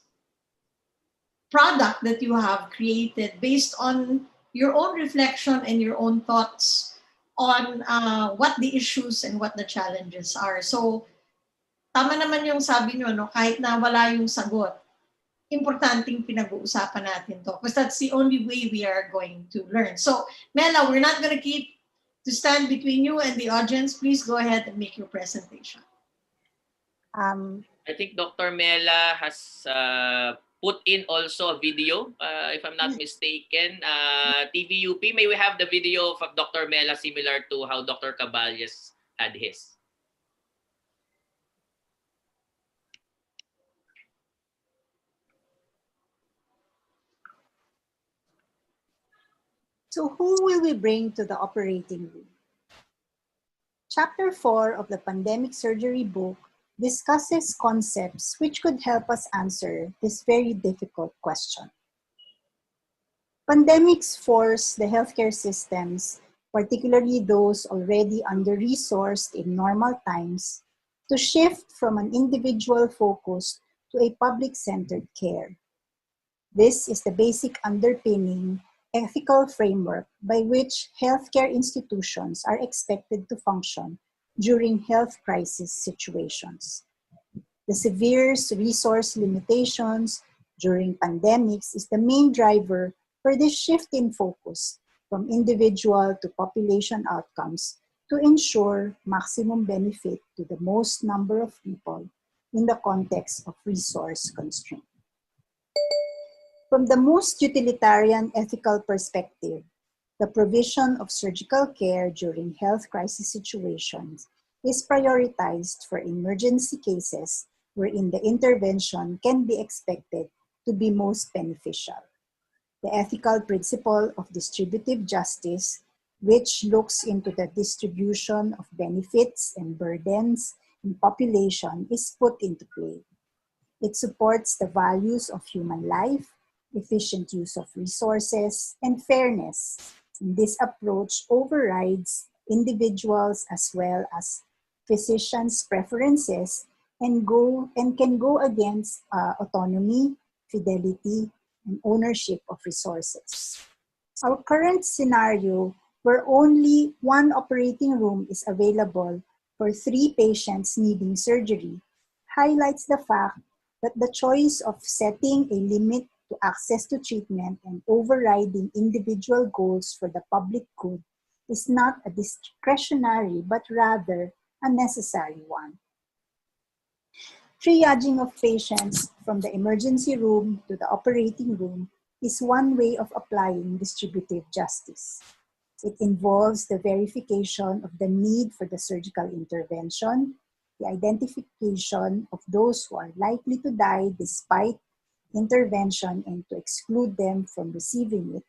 product that you have created based on your own reflection and your own thoughts on what the issues and what the challenges are. So, tama naman yung sabi nyo, no? Kahit na wala yung sagot, importanteng pinag-uusapan natin to because that's the only way we are going to learn. So, Mela, we're not going to keep to stand between you and the audience. Please go ahead and make your presentation. I think Dr. Mela has put in also a video, if I'm not mistaken. TVUP, may we have the video of Dr. Mela similar to how Dr. Caballes had his? So who will we bring to the operating room? Chapter 4 of the Pandemic Surgery book discusses concepts which could help us answer this very difficult question. Pandemics force the healthcare systems, particularly those already under-resourced in normal times, to shift from an individual focus to a public-centered care. This is the basic underpinning ethical framework by which healthcare institutions are expected to function during health crisis situations. The severe resource limitations during pandemics is the main driver for this shift in focus from individual to population outcomes to ensure maximum benefit to the most number of people in the context of resource constraint. From the most utilitarian ethical perspective, the provision of surgical care during health crisis situations is prioritized for emergency cases wherein the intervention can be expected to be most beneficial. The ethical principle of distributive justice, which looks into the distribution of benefits and burdens in population, is put into play. It supports the values of human life, efficient use of resources, and fairness. And this approach overrides individuals as well as physicians' preferences and can go against autonomy, fidelity, and ownership of resources. Our current scenario, where only one operating room is available for 3 patients needing surgery, highlights the fact that the choice of setting a limit to access to treatment and overriding individual goals for the public good is not a discretionary but rather a necessary one. Triaging of patients from the emergency room to the operating room is one way of applying distributive justice. It involves the verification of the need for the surgical intervention, the identification of those who are likely to die despite intervention and to exclude them from receiving it,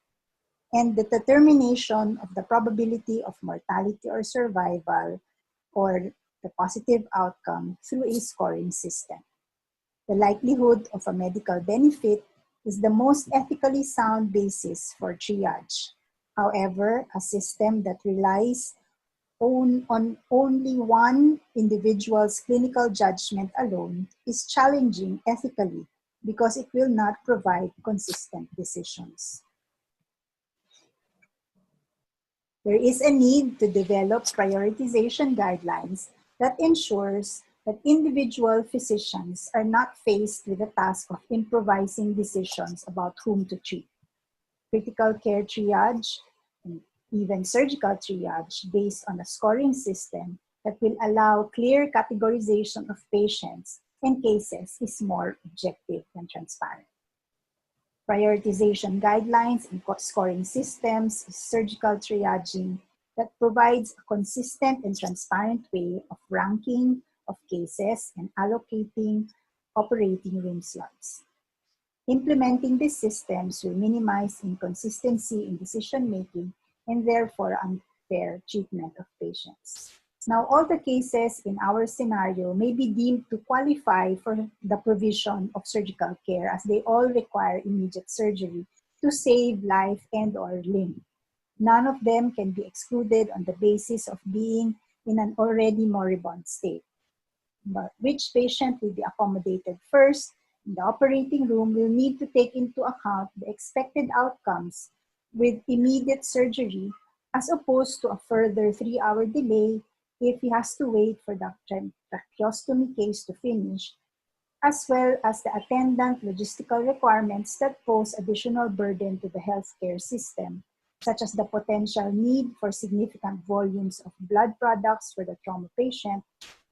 and the determination of the probability of mortality or survival or the positive outcome through a scoring system. The likelihood of a medical benefit is the most ethically sound basis for triage. However, a system that relies on only one individual's clinical judgment alone is challenging ethically because it will not provide consistent decisions. There is a need to develop prioritization guidelines that ensures that individual physicians are not faced with the task of improvising decisions about whom to treat. Critical care triage and even surgical triage based on a scoring system that will allow clear categorization of patients and cases is more objective and transparent. Prioritization guidelines and scoring systems is surgical triaging that provides a consistent and transparent way of ranking of cases and allocating operating room slots. Implementing these systems will minimize inconsistency in decision-making and therefore unfair treatment of patients. Now, all the cases in our scenario may be deemed to qualify for the provision of surgical care as they all require immediate surgery to save life and or limb. None of them can be excluded on the basis of being in an already moribund state. But which patient will be accommodated first in the operating room will need to take into account the expected outcomes with immediate surgery as opposed to a further 3-hour delay if he has to wait for the tracheostomy case to finish, as well as the attendant logistical requirements that pose additional burden to the healthcare system, such as the potential need for significant volumes of blood products for the trauma patient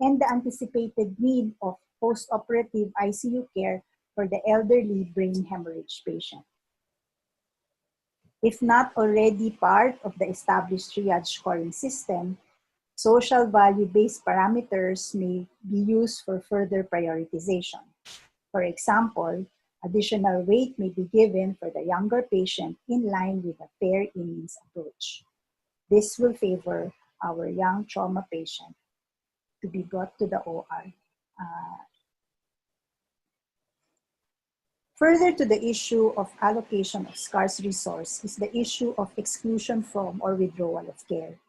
and the anticipated need of post-operative ICU care for the elderly brain hemorrhage patient. If not already part of the established triage scoring system, social value-based parameters may be used for further prioritization. For example, additional weight may be given for the younger patient in line with the fair innings approach. This will favor our young trauma patient to be brought to the OR. Further to the issue of allocation of scarce resource is the issue of exclusion from or withdrawal of care.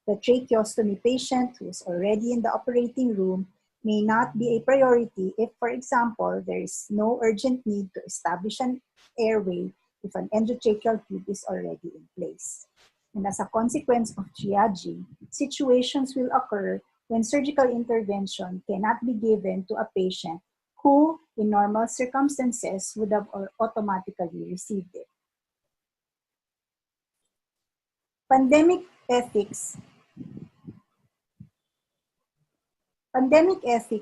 The tracheostomy patient who is already in the operating room may not be a priority if, for example, there is no urgent need to establish an airway if an endotracheal tube is already in place. And as a consequence of triaging, situations will occur when surgical intervention cannot be given to a patient who, in normal circumstances, would have automatically received it. Pandemic ethics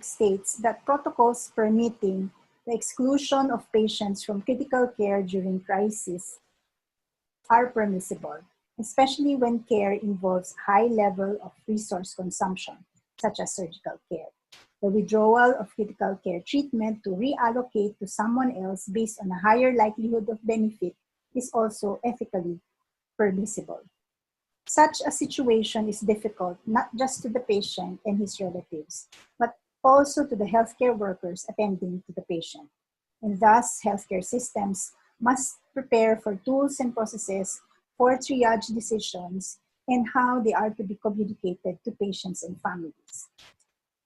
states that protocols permitting the exclusion of patients from critical care during crisis are permissible, especially when care involves high level of resource consumption, such as surgical care. The withdrawal of critical care treatment to reallocate to someone else based on a higher likelihood of benefit is also ethically permissible. Such a situation is difficult not just to the patient and his relatives, but also to the healthcare workers attending to the patient. And thus, healthcare systems must prepare for tools and processes for triage decisions and how they are to be communicated to patients and families.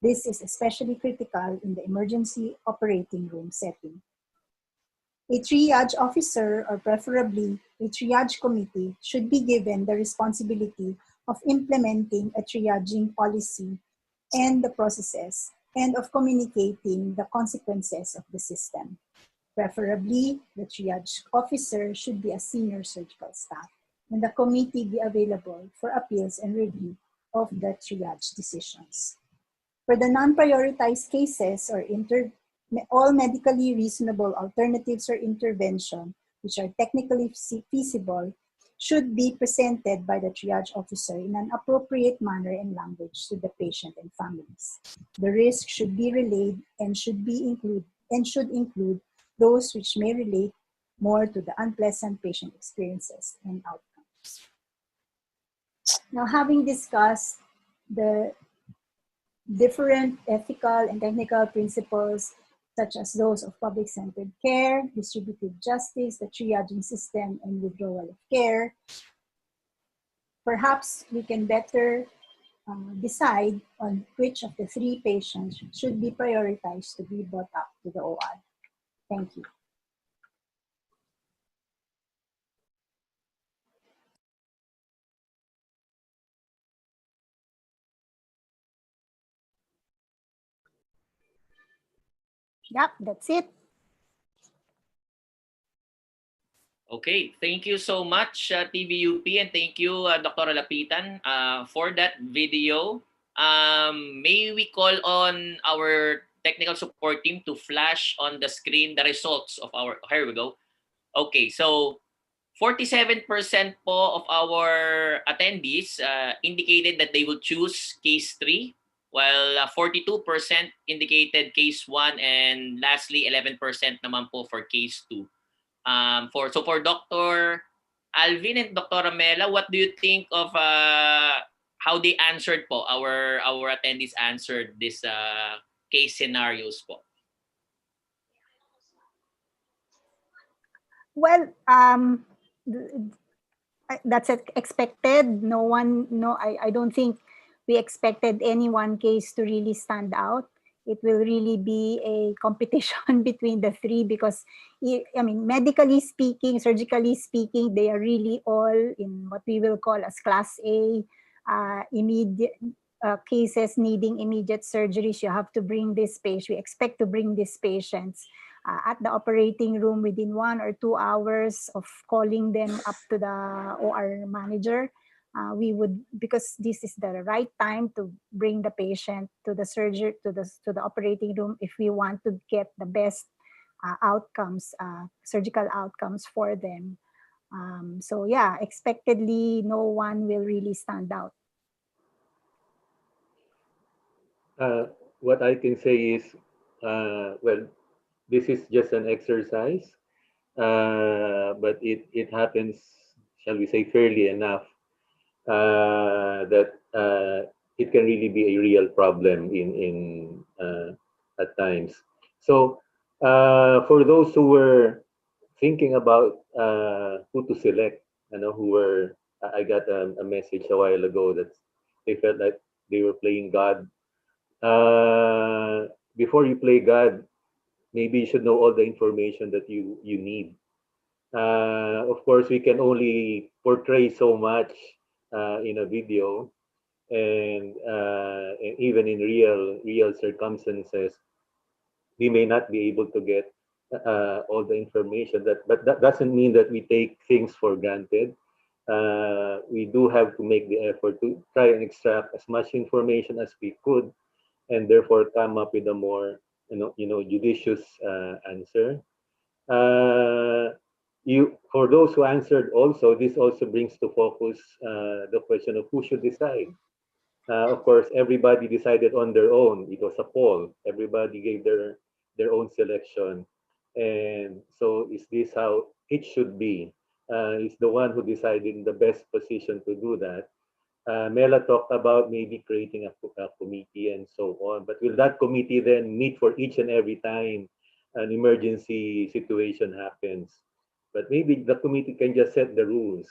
This is especially critical in the emergency operating room setting. A triage officer, or preferably a triage committee, should be given the responsibility of implementing a triaging policy and the processes, and of communicating the consequences of the system. Preferably, the triage officer should be a senior surgical staff, and the committee be available for appeals and review of the triage decisions. For the non-prioritized cases or all medically reasonable alternatives or intervention, which are technically feasible, should be presented by the triage officer in an appropriate manner and language to the patient and families. The risk should be relayed and should include those which may relate more to the unpleasant patient experiences and outcomes. Now, having discussed the different ethical and technical principles, such as those of public-centered care, distributive justice, the triaging system, and withdrawal of care, perhaps we can better decide on which of the 3 patients should be prioritized to be brought up to the OR. Thank you. Yep, that's it. Okay, thank you so much, TVUP, and thank you, Dr. Lapitan, for that video. May we call on our technical support team to flash on the screen the results of our, here we go. Okay, so 47% po of our attendees indicated that they will choose case 3, while 42% indicated case 1, and lastly 11% naman po for case 2. For Dr. Alvin and Dr. Carmela, what do you think of how they answered po, our attendees answered this case scenarios po? Well, that's expected. I don't think we expected any one case to really stand out. it will really be a competition between the three because, I mean, medically speaking, surgically speaking, they are really all in what we will call as class A, immediate cases needing immediate surgeries. You have to bring this patient, we expect to bring these patients at the operating room within 1 or 2 hours of calling them up to the OR manager. We would, because this is the right time to bring the patient to the surgery, to the operating room if we want to get the best outcomes, surgical outcomes for them. So yeah, expectedly, no one will really stand out. What I can say is, well, this is just an exercise, but it happens, shall we say, fairly enough that it can really be a real problem in at times. So for those who were thinking about who to select, who were, I got a message a while ago that they felt like they were playing God. Before you play God, maybe you should know all the information that you need. Of course, we can only portray so much in a video, and even in real circumstances, we may not be able to get all the information. But that doesn't mean that we take things for granted. We do have to make the effort to try and extract as much information as we could, and therefore come up with a more judicious answer. For those who answered also, this also brings to focus the question of who should decide. Of course, everybody decided on their own. It was a poll. Everybody gave their own selection. And so is this how it should be? Is the one who decided in the best position to do that. Mela talked about maybe creating a committee and so on. But will that committee then meet for each and every time an emergency situation happens? But maybe the committee can just set the rules,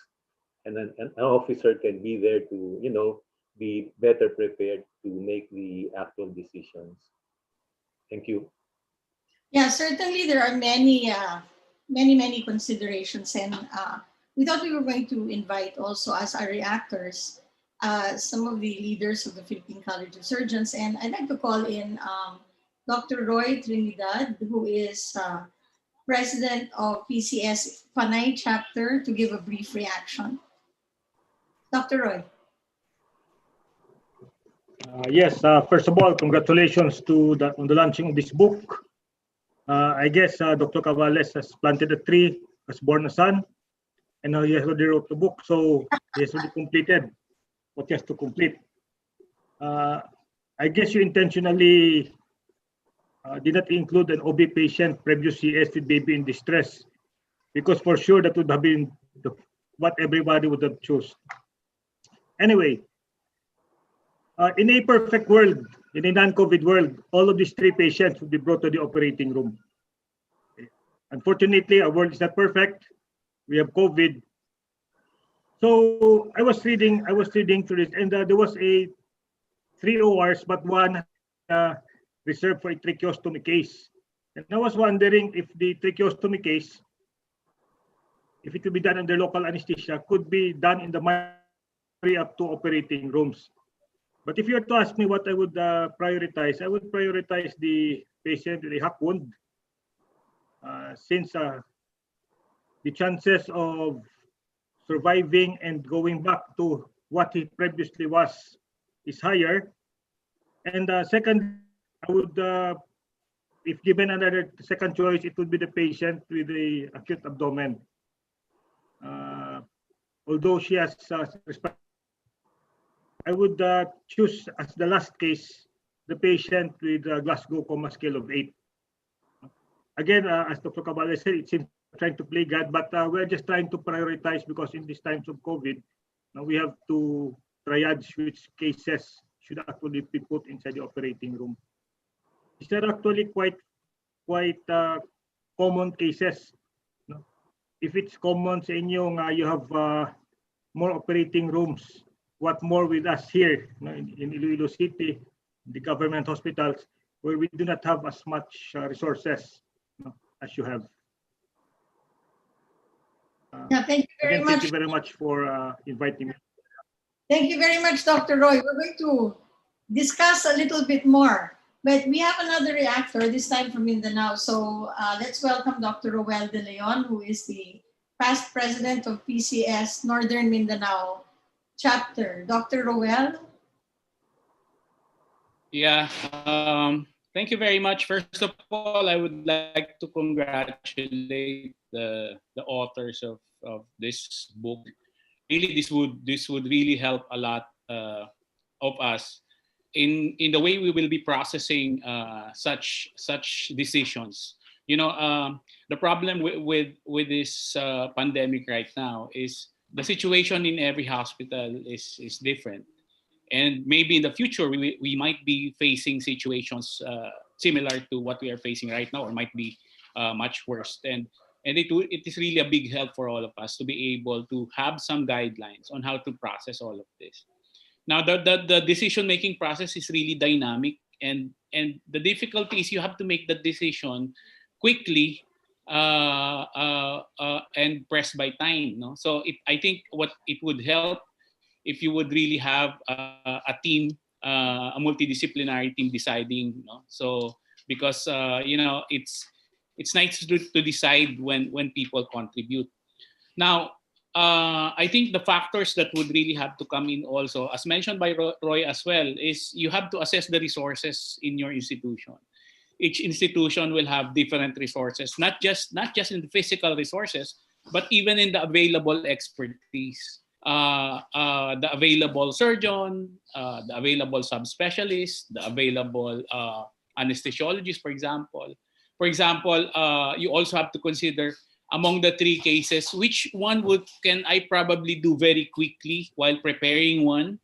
and then an officer can be there to, be better prepared to make the actual decisions. Thank you. Yeah, certainly there are many considerations, and we thought we were going to invite also as our reactors some of the leaders of the Philippine College of Surgeons, and I'd like to call in Dr. Roy Trinidad, who is president of PCS Panay chapter, to give a brief reaction. Dr. Roy. Yes, first of all, congratulations on the launching of this book. I guess Dr. Caballes has planted a tree, has born a son, and now he has already wrote the book, so he has already completed what he has to complete. I guess you intentionally did not include an OB patient, previous CS with baby in distress, because for sure that would have been what everybody would have chosen. Anyway, in a perfect world, in a non-COVID world, all of these three patients would be brought to the operating room. Unfortunately, our world is not perfect. We have COVID. So I was reading through this, and there was 3 ORs, but one reserved for a tracheostomy case. And I was wondering if the tracheostomy case, if it could be done under local anesthesia, could be done in the up to operating rooms. But if you were to ask me what I would prioritize, I would prioritize the patient with a hack wound, since the chances of surviving and going back to what he previously was is higher. And second, I would, if given another second choice, it would be the patient with a acute abdomen. Although she has I would choose as the last case the patient with a Glasgow Coma Scale of 8. Again, as Dr. Caballes said, it seems trying to play God, but we're just trying to prioritize, because in these times of COVID, we have to triage which cases should actually be put inside the operating room. These are actually quite common cases. If it's common sa inyo, you have more operating rooms. What more with us here in Iloilo City, the government hospitals, where we do not have as much resources as you have. Yeah, thank you very Again, much. thank you very much for inviting me. Thank you very much, Dr. Roy. We're going to discuss a little bit more, but we have another reactor, this time from Mindanao. So let's welcome Dr. Roel De Leon, who is the past president of PCS Northern Mindanao chapter. Dr. Roel? Yeah, thank you very much. First of all, I would like to congratulate the authors of this book. Really, this would really help a lot of us in the way we will be processing such decisions. You know, the problem with this pandemic right now is the situation in every hospital is different. And maybe in the future, we might be facing situations similar to what we are facing right now, or might be much worse. And it is really a big help for all of us to be able to have some guidelines on how to process all of this. Now, the decision-making process is really dynamic, and the difficulty is you have to make the decision quickly and pressed by time. No? So I think what it would help if you would really have a team, a multidisciplinary team deciding. No? So because it's nice to decide when people contribute. Now, I think the factors that would really have to come in also, as mentioned by Roy as well, is you have to assess the resources in your institution. Each institution will have different resources, not just in the physical resources, but even in the available expertise. The available surgeon, the available subspecialist, the available anesthesiologist, for example. For example, you also have to consider among the three cases, which one can I probably do very quickly while preparing one,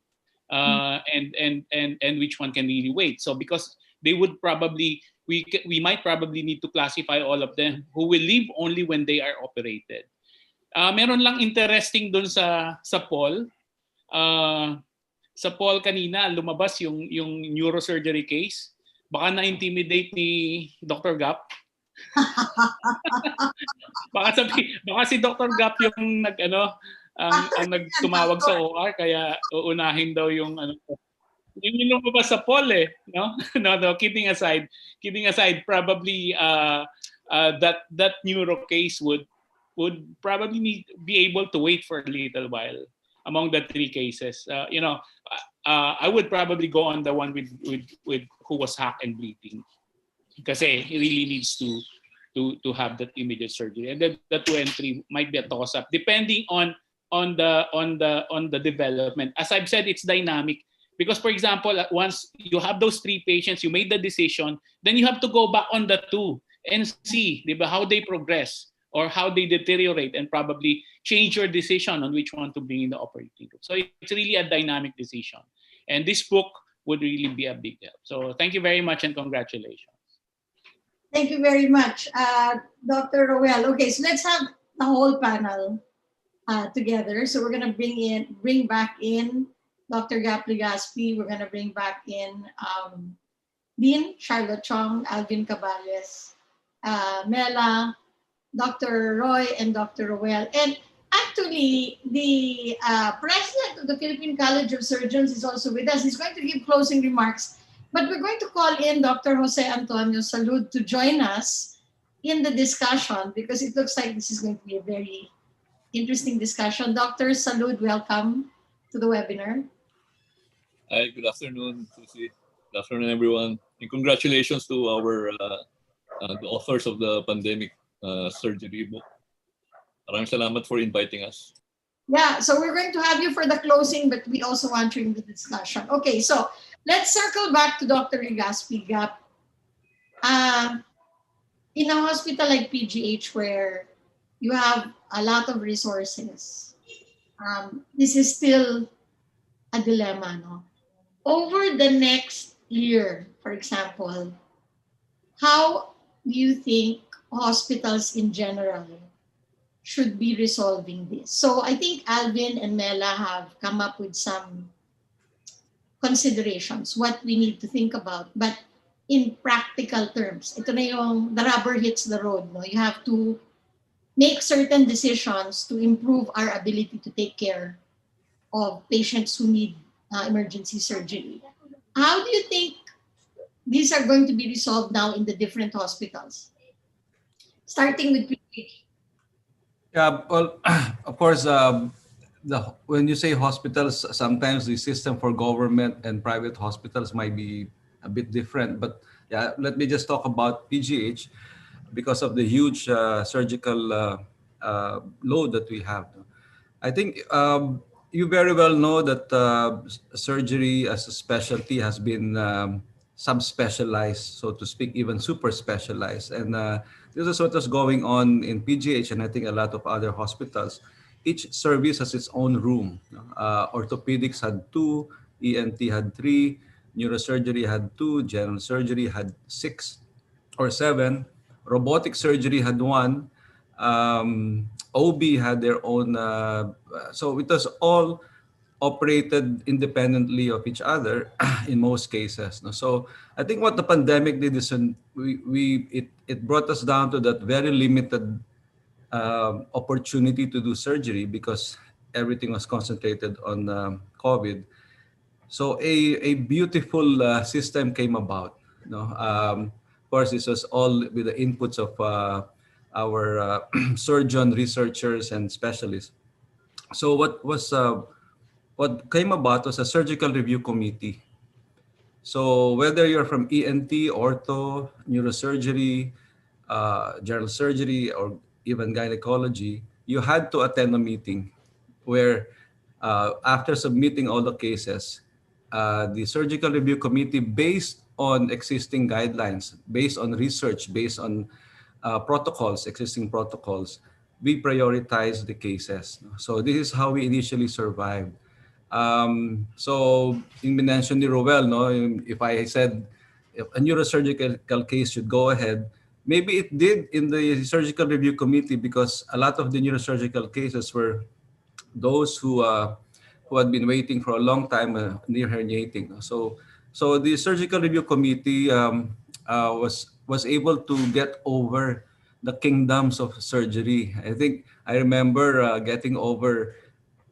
and which one can really wait. So because they would probably, we might probably need to classify all of them who will leave only when they are operated. Meron lang interesting dun sa poll. Sa poll kanina, lumabas yung neurosurgery case. Baka na-intimidate ni Dr. Gap. baka si Dr. Gap yung ang nagtumawag sa OR, kaya uunahin daw yung yung lumabas sa poll eh, no? No, kidding aside, probably that neuro case would probably be able to wait for a little while among the three cases. I would probably go on the one with who was hacked and bleeding, because he really needs to have that immediate surgery. And then the 2 and 3 might be a toss-up depending on the development. As I've said, it's dynamic. Because, for example, once you have those 3 patients, you made the decision, then you have to go back on the 2 and see, diba, how they progress or how they deteriorate, and probably change your decision on which one to bring in the operating room. So it's really a dynamic decision. And this book would really be a big help. So thank you very much and congratulations. Thank you very much, Dr. Roel. Okay, so let's have the whole panel together. So we're going to bring back in Dr. Legaspi. We're going to bring back in Dean Charlotte Chiong, Alvin Caballes, Mela, Dr. Roy, and Dr. Roel. And actually, the president of the Philippine College of Surgeons is also with us. He's going to give closing remarks. But we're going to call in Dr. Jose Antonio Salud to join us in the discussion, because it looks like this is going to be a very interesting discussion. Dr. Salud, welcome to the webinar. Hi, good afternoon, Susie. Good afternoon, everyone. And congratulations to our the authors of the pandemic surgery book. Maraming salamat for inviting us. Yeah, so we're going to have you for the closing, but we also want you in the discussion. Okay, so let's circle back to Dr. Legaspi. Gap. In a hospital like PGH, where you have a lot of resources, this is still a dilemma, no? Over the next year, for example, how do you think hospitals in general should be resolving this? So I think Alvin and Mela have come up with some considerations, what we need to think about. But in practical terms. Ito na yung the rubber hits the road. No? You have to make certain decisions to improve our ability to take care of patients who need emergency surgery. How do you think these are going to be resolved now in the different hospitals? Starting with PH. Yeah, well, of course, when you say hospitals, sometimes the system for government and private hospitals might be a bit different. But yeah, let me just talk about PGH because of the huge surgical load that we have. I think you very well know that surgery as a specialty has been subspecialized, so to speak, even super specialized. And this is what was going on in PGH and I think a lot of other hospitals. Each service has its own room. Orthopedics had two, ENT had three, neurosurgery had two, general surgery had six or seven, robotic surgery had one, OB had their own, so it was all operated independently of each other in most cases. No? So I think what the pandemic did is it brought us down to that very limited opportunity to do surgery because everything was concentrated on COVID. So a beautiful system came about. You know, of course, this was all with the inputs of our surgeon, researchers, and specialists. So what came about was a surgical review committee. So whether you're from ENT, ortho, neurosurgery, general surgery, or even gynecology, you had to attend a meeting where after submitting all the cases, the surgical review committee, based on existing guidelines, based on research, based on protocols, existing protocols, we prioritize the cases. So this is how we initially survived. So in mention ni Roel, no, if I said if a neurosurgical case should go ahead, maybe it did in the surgical review committee because a lot of the neurosurgical cases were those who had been waiting for a long time near herniating. So the surgical review committee was able to get over the kingdoms of surgery. I think I remember getting over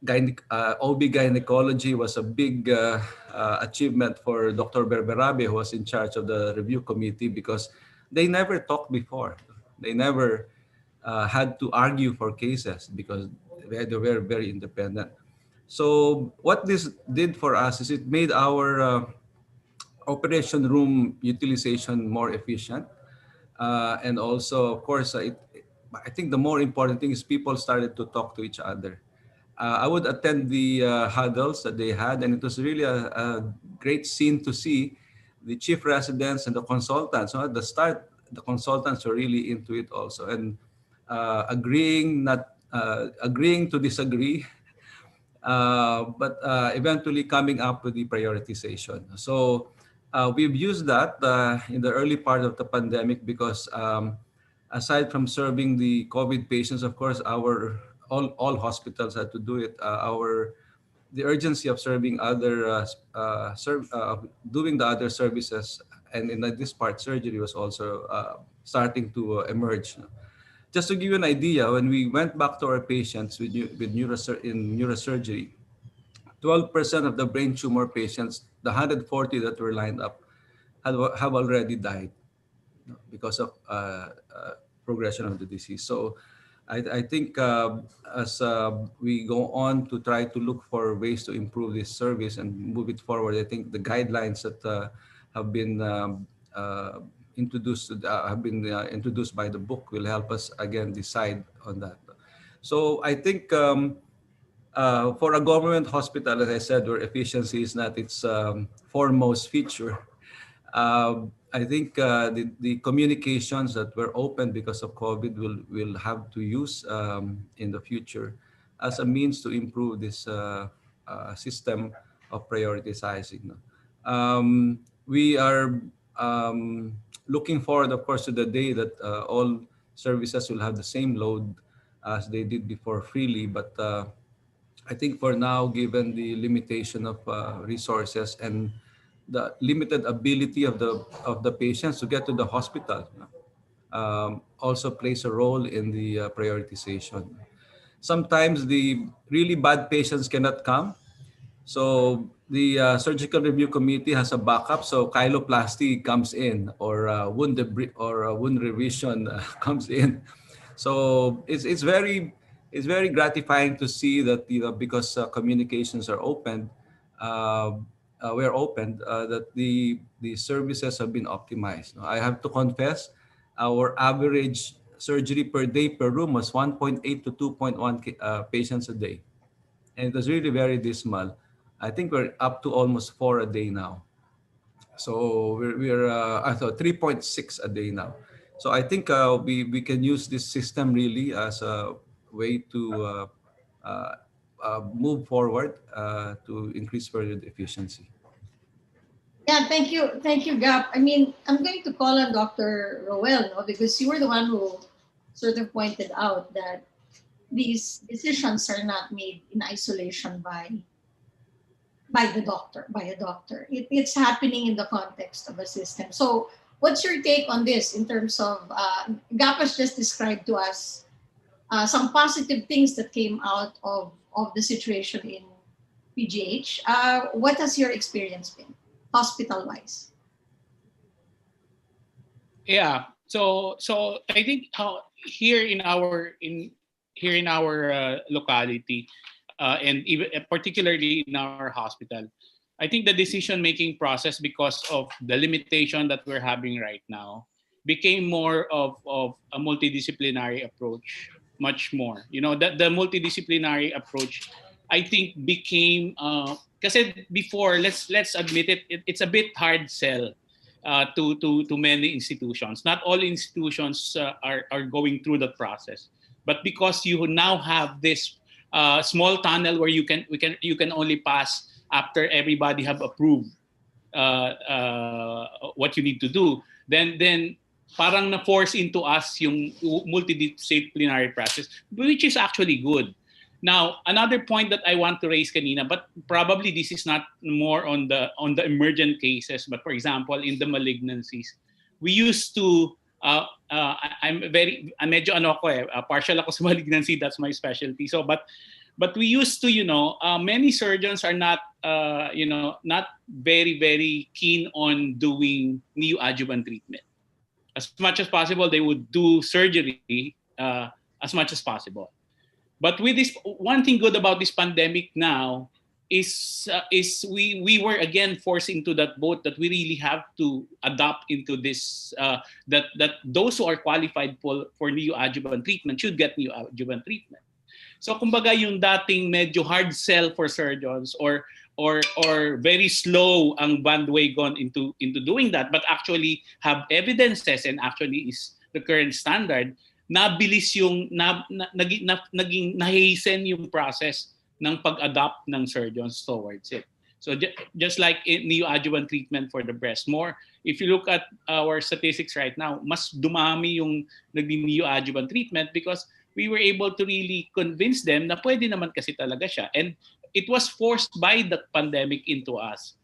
OB gynecology was a big achievement for Dr. Berberabe, who was in charge of the review committee, because they never talked before. They never had to argue for cases because they were very independent. So what this did for us is it made our operation room utilization more efficient. And also, of course, I think the more important thing is people started to talk to each other. I would attend the huddles that they had, and it was really a great scene to see the chief residents and the consultants. So at the start, the consultants were really into it also, and agreeing to disagree, but eventually coming up with the prioritization. So we've used that in the early part of the pandemic because aside from serving the COVID patients, of course, all hospitals had to do it. The urgency of serving doing the other services, and in this part, surgery was also starting to emerge. Just to give you an idea, when we went back to our patients in neurosurgery, 12% of the brain tumor patients, the 140 that were lined up, have already died because of progression of the disease. So I think as we go on to try to look for ways to improve this service and move it forward, I think the guidelines that have been introduced by the book will help us again decide on that. So I think for a government hospital, as I said, where efficiency is not its foremost feature, I think the communications that were open because of COVID will have to use in the future as a means to improve this system of prioritizing. We are looking forward, of course, to the day that all services will have the same load as they did before freely. But I think for now, given the limitation of resources and limited ability of the patients to get to the hospital also plays a role in the prioritization. Sometimes the really bad patients cannot come, so the surgical review committee has a backup. So chyloplasty comes in, or wound revision comes in. So it's very gratifying to see that, because communications are open, we're open, that the services have been optimized. I have to confess, our average surgery per day per room was 1.8 to 2.1 patients a day, and it was really very dismal. I think we're up to almost 4 a day now. So we're I thought 3.6 a day now. So I think we can use this system really as a way to move forward to increase further the efficiency. Yeah, thank you, Gap. I mean, I'm going to call on Dr. Roel, no, because you were the one who sort of pointed out that these decisions are not made in isolation by a doctor. It's happening in the context of a system. So what's your take on this in terms of, Gap has just described to us some positive things that came out of the situation in PGH. What has your experience been, hospital-wise? Yeah. So I think here in our locality, and even particularly in our hospital, I think the decision-making process, because of the limitation that we're having right now, became more of a multidisciplinary approach, much more. That the multidisciplinary approach, I think, became kasi before, let's admit it, it's a bit hard sell to many institutions. Not all institutions are going through that process, but because you now have this small tunnel where you can only pass after everybody have approved what you need to do, then parang na-force into us yung multidisciplinary process, which is actually good. Now, another point that I want to raise kanina, but probably this is not more on the emergent cases, but for example, in the malignancies, we used to, I'm medyo partial ako sa malignancy, that's my specialty. So, but we used to, many surgeons are not, not very, very keen on doing neoadjuvant treatment. As much as possible, they would do surgery as much as possible. But with this, one thing good about this pandemic now is we were again forced into that boat that we really have to adapt into this, that those who are qualified for neoadjuvant treatment should get neoadjuvant treatment. So kumbaga yung dating medyo hard sell for surgeons or very slow ang bandwagon into doing that, but actually have evidences and actually is the current standard, nabilis yung naging nahasten yung process ng pag-adapt ng surgeons towards it. So just like in neoadjuvant treatment for the breast, more if you look at our statistics right now, mas dumami yung naging neoadjuvant treatment because we were able to really convince them na pwede naman kasi talaga siya. And it was forced by the pandemic into us.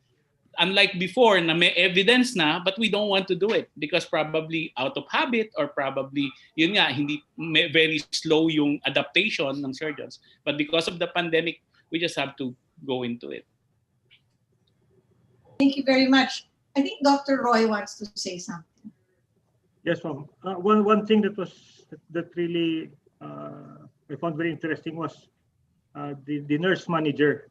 Unlike before na may evidence na but we don't want to do it because probably out of habit or probably yun nga hindi very slow yung adaptation ng surgeons, but because of the pandemic we just have to go into it. Thank you very much. I think Dr. Roy wants to say something. Yes, ma'am. One thing that really I found very interesting was the nurse manager.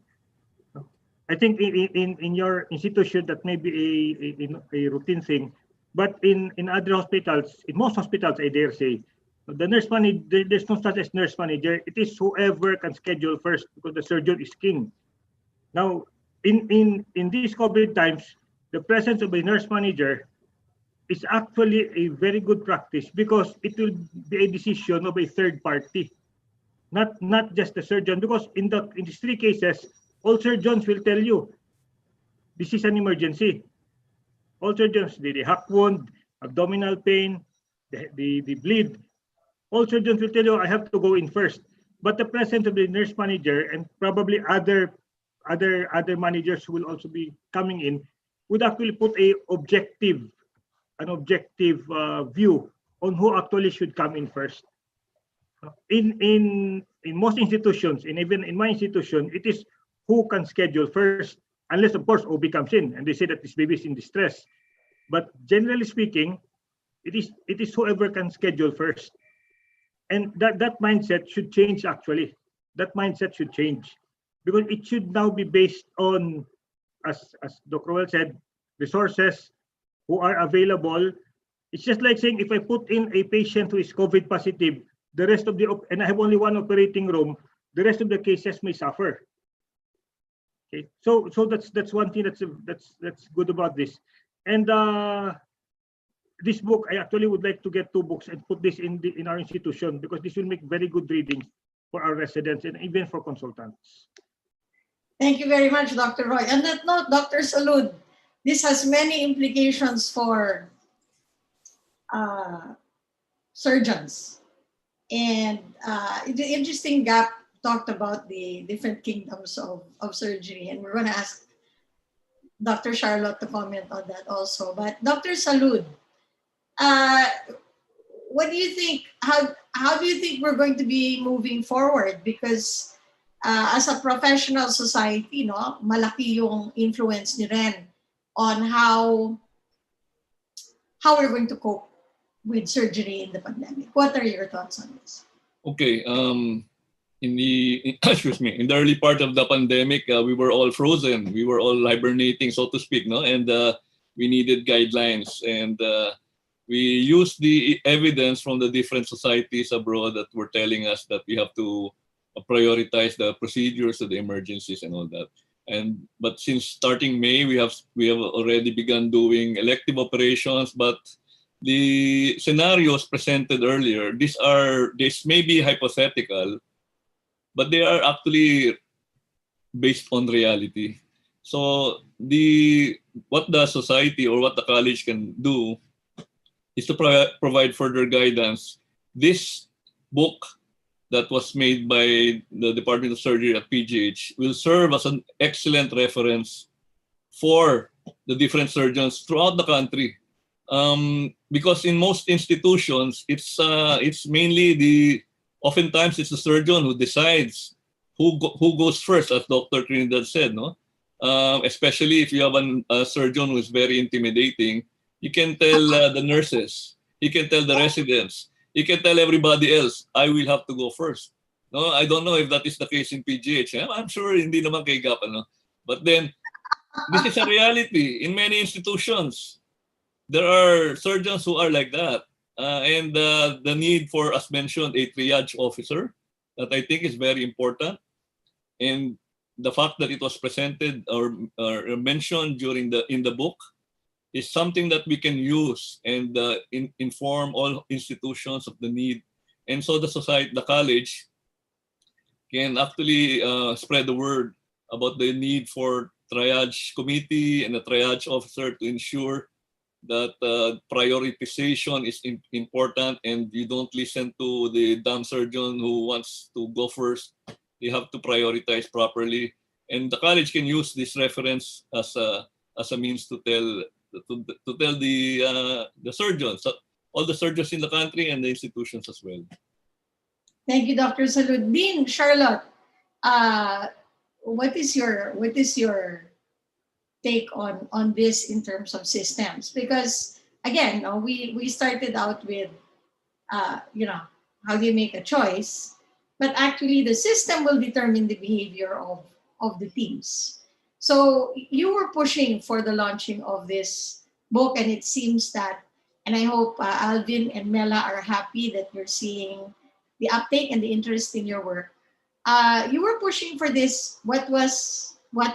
I think in your institution that may be a routine thing, but in other hospitals, in most hospitals, I dare say, the nurse manager, there's no such as nurse manager. It is whoever can schedule first because the surgeon is king. Now, in these COVID times, the presence of a nurse manager is actually a very good practice because it will be a decision of a third party, not just the surgeon. Because in these three cases, all surgeons will tell you this is an emergency. All surgeons, the hack wound, abdominal pain, the bleed. All surgeons will tell you I have to go in first. But the presence of the nurse manager and probably other managers who will also be coming in would actually put an objective view on who actually should come in first. In most institutions, and even in my institution, it is who can schedule first, unless of course OB comes in and they say that this baby is in distress. But generally speaking, it is whoever can schedule first, and that mindset should change. Actually, that mindset should change, because it should now be based on, as Dr. Well said, resources who are available. It's just like saying, if I put in a patient who is COVID positive, the rest of and I have only one operating room, the rest of the cases may suffer. Okay, so that's one thing that's good about this. And this book, I actually would like to get 2 books and put this in our institution, because this will make very good reading for our residents and even for consultants. Thank you very much, Dr. Roy. On that note, Dr. Salud, this has many implications for surgeons. And the interesting gap talked about the different kingdoms of surgery. And we're going to ask Dr. Charlotte to comment on that also. But Dr. Salud, what do you think? How do you think we're going to be moving forward? Because as a professional society, no, malaki yung influence ni Ren on how we're going to cope with surgery in the pandemic. What are your thoughts on this? Okay. In the early part of the pandemic, we were all frozen. We were all hibernating, so to speak, no? And we needed guidelines, and we used the evidence from the different societies abroad that were telling us that we have to prioritize the procedures of the emergencies and all that. But since starting May, we have already begun doing elective operations. But the scenarios presented earlier, this may be hypothetical, but they are actually based on reality. So what the society or what the college can do is to provide further guidance. This book that was made by the Department of Surgery at PGH will serve as an excellent reference for the different surgeons throughout the country. Because in most institutions, it's mainly oftentimes it's the surgeon who decides who goes first, as Dr. Trinidad said, no? Especially if you have a surgeon who is very intimidating, you can tell the nurses, you can tell the residents, you can tell everybody else, I will have to go first. No, I don't know if that is the case in PGH. I'm sure hindi naman kay GAP, ano? But then, this is a reality in many institutions. There are surgeons who are like that. And the need for, as mentioned, a triage officer, that I think is very important. And the fact that it was presented or mentioned in the book is something that we can use and inform all institutions of the need. And so the college can actually spread the word about the need for triage committee and a triage officer to ensure that prioritization is important, and you don't listen to the dumb surgeon who wants to go first. You have to prioritize properly. And the college can use this reference as a means to tell the surgeons, all the surgeons in the country and the institutions as well. Thank you, Dr. Salud. Dean, Charlotte, what is your take on this in terms of systems? Because again, we started out with how do you make a choice, but actually the system will determine the behavior of the teams. So you were pushing for the launching of this book, and it seems that, and I hope Alvin and Mela are happy that you're seeing the uptake and the interest in your work. You were pushing for this. What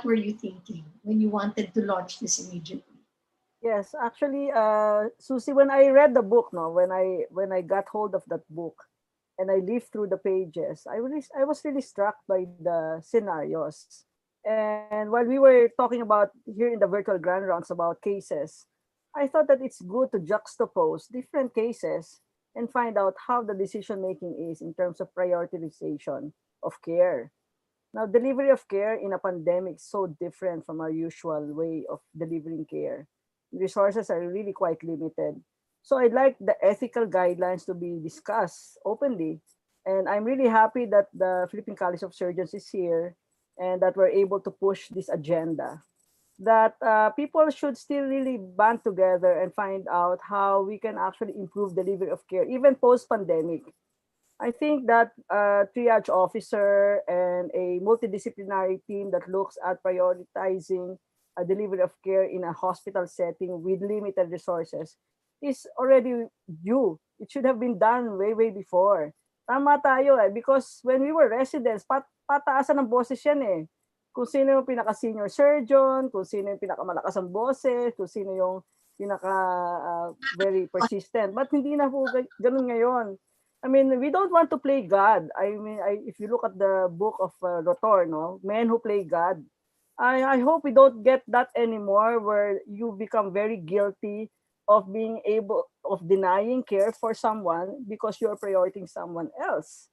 were you thinking when you wanted to launch this immediately? Yes, actually, Susie, when I read the book, when I got hold of that book, and I leafed through the pages, I was really struck by the scenarios. And while we were talking about here in the virtual grand rounds about cases, I thought that it's good to juxtapose different cases and find out how the decision making is in terms of prioritization of care. Now, delivery of care in a pandemic is so different from our usual way of delivering care. Resources are really quite limited. So I'd like the ethical guidelines to be discussed openly. And I'm really happy that the Philippine College of Surgeons is here and that we're able to push this agenda. That people should still really band together and find out how we can actually improve delivery of care, even post-pandemic. I think that a triage officer and a multidisciplinary team that looks at prioritizing a delivery of care in a hospital setting with limited resources is already due. It should have been done way, way before. Tama tayo because when we were residents, pataasan ng boses yan eh. Kung sino yung pinaka-senior surgeon, kung sino yung pinakamalakas ang boses, kung sino yung very persistent. But hindi na po ganun ngayon. I mean, we don't want to play God. I mean, if you look at the book of Rotor, no, Men Who Play God, I hope we don't get that anymore, where you become very guilty of denying care for someone because you're prioritizing someone else.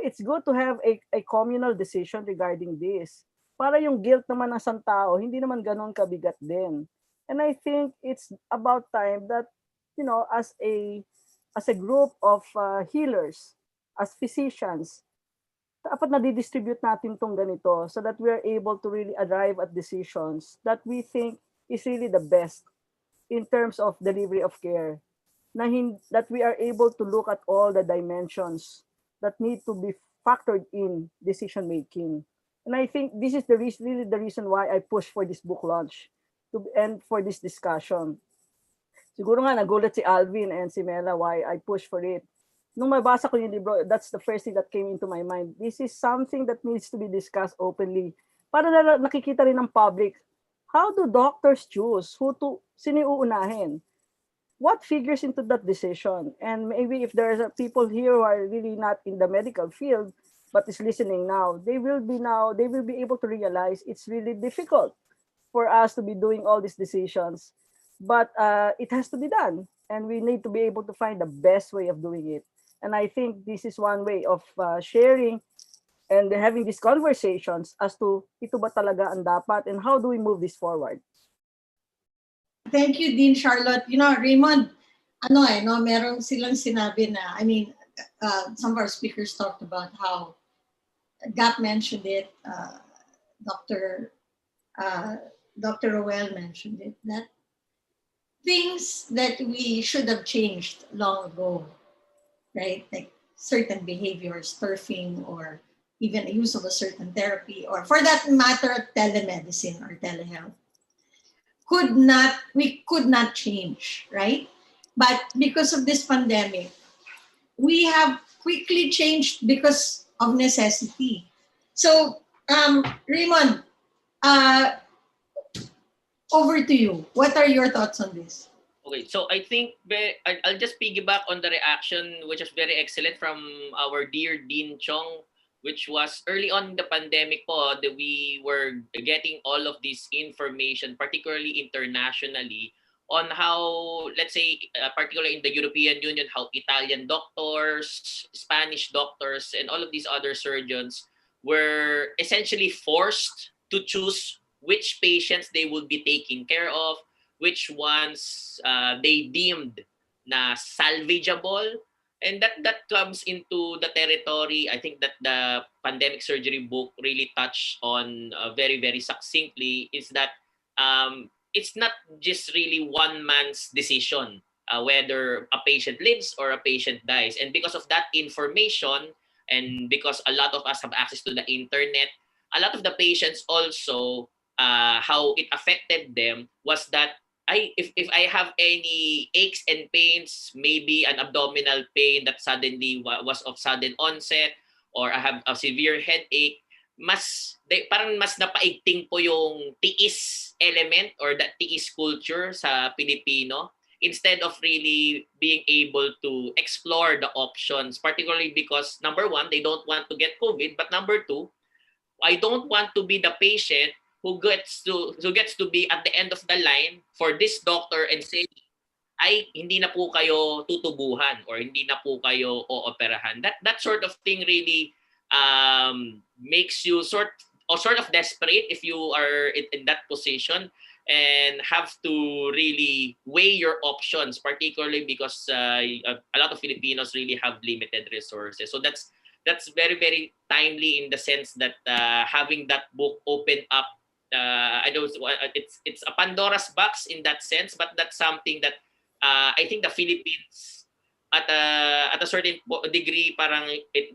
It's good to have a communal decision regarding this. Para yung guilt naman ng isang tao, hindi naman ganun kabigat din. And I think it's about time that, as a group of healers, as physicians, dapat na-distribute natin tong ganito so that we are able to really arrive at decisions that we think is really the best in terms of delivery of care. That we are able to look at all the dimensions that need to be factored in decision making. And I think this is really the reason why I push for this book launch and for this discussion. Siguro nga nagulat si Alvin and si Mela why I push for it. Nung mabasa ko yung libro, that's the first thing that came into my mind. This is something that needs to be discussed openly. Para nakikita rin ng public, how do doctors choose sino uunahin? What figures into that decision? And maybe if there's people here who are really not in the medical field, but is listening now, they will be able to realize it's really difficult for us to be doing all these decisions. But it has to be done, and we need to be able to find the best way of doing it. And I think this is one way of sharing and having these conversations as to ito ba talaga ang dapat and how do we move this forward. Thank you, Dean Charlotte. Raymond, meron silang sinabi na, some of our speakers talked about how Gap mentioned it, Dr. Roel mentioned it, that things that we should have changed long ago, right? Like certain behaviors, turfing, or even the use of a certain therapy, or for that matter, telemedicine or telehealth, we could not change, right? But because of this pandemic, we have quickly changed because of necessity. So, Raymond, over to you. What are your thoughts on this? Okay, so I think I'll just piggyback on the reaction, which is very excellent from our dear Dean Chiong, which was early on in the pandemic po that we were getting all of this information, particularly internationally, on how, let's say, particularly in the European Union, how Italian doctors, Spanish doctors, and all of these other surgeons were essentially forced to choose which patients they would be taking care of, which ones they deemed na salvageable. And that comes into the territory, I think, that the pandemic surgery book really touched on very, very succinctly, is that it's not just really one man's decision whether a patient lives or a patient dies. And because of that information, and because a lot of us have access to the internet, a lot of the patients also, how it affected them was that if I have any aches and pains, maybe an abdominal pain that suddenly was of sudden onset, or I have a severe headache, parang mas napaigting po yung tiis element or that tiis culture sa Pilipino, instead of really being able to explore the options, particularly because, number one, they don't want to get COVID, but number two, I don't want to be the patient who gets to be at the end of the line for this doctor and say, ay, hindi na po kayo tutubuhan or hindi na po kayo ooperahan. That sort of thing really makes you sort of desperate if you are in that position, and have to really weigh your options, particularly because a lot of Filipinos really have limited resources. So that's very, very timely in the sense that having that book open up, I know it's a Pandora's box in that sense, but that's something that I think the Philippines at a certain degree, parang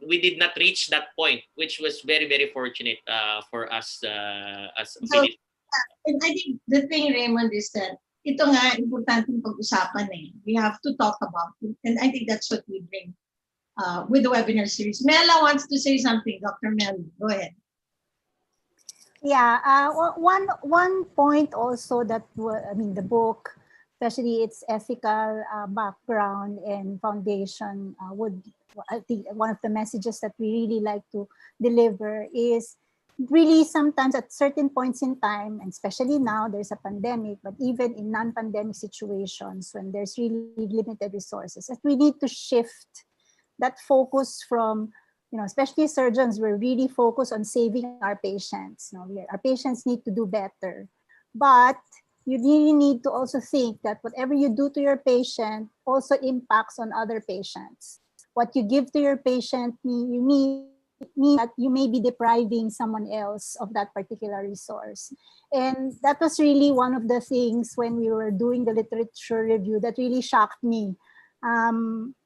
we did not reach that point, which was very, very fortunate for us as So, Philippines. and I think the thing, Raymond, is that ito nga, importanteng pag-usapan eh. We have to talk about it. And I think that's what we bring with the webinar series. Mela wants to say something. Dr. Mela, go ahead. Yeah, one point also that the book, especially its ethical background and foundation, I think one of the messages that we really like to deliver is really sometimes at certain points in time, and especially now there's a pandemic, but even in non-pandemic situations when there's really limited resources, that we need to shift that focus from, especially surgeons, we're really focused on saving our patients. Our patients need to do better. But you really need to also think that whatever you do to your patient also impacts on other patients. What you give to your patient means that you may be depriving someone else of that particular resource. And that was really one of the things when we were doing the literature review that really shocked me.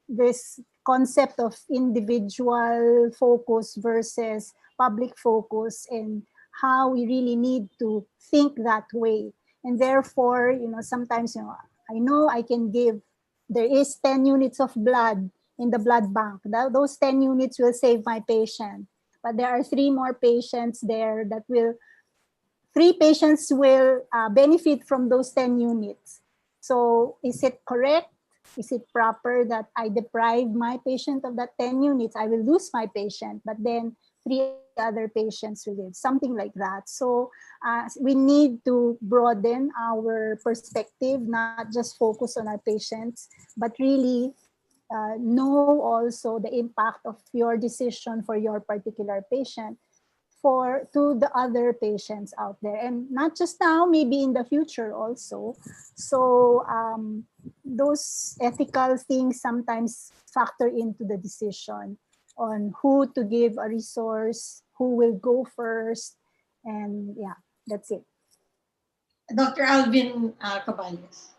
This concept of individual focus versus public focus, and how we really need to think that way. And therefore, sometimes, I know I can give, there is 10 units of blood in the blood bank. Those 10 units will save my patient. But there are 3 more patients there that will, 3 patients will benefit from those 10 units. So is it correct? Is it proper that I deprive my patient of that 10 units? I will lose my patient, but then 3 other patients will live, something like that. So we need to broaden our perspective, not just focus on our patients, but really know also the impact of your decision for your particular patient to the other patients out there, and not just now, maybe in the future also. So those ethical things sometimes factor into the decision on who to give a resource, who will go first, and yeah, that's it. Dr. Alvin Caballes.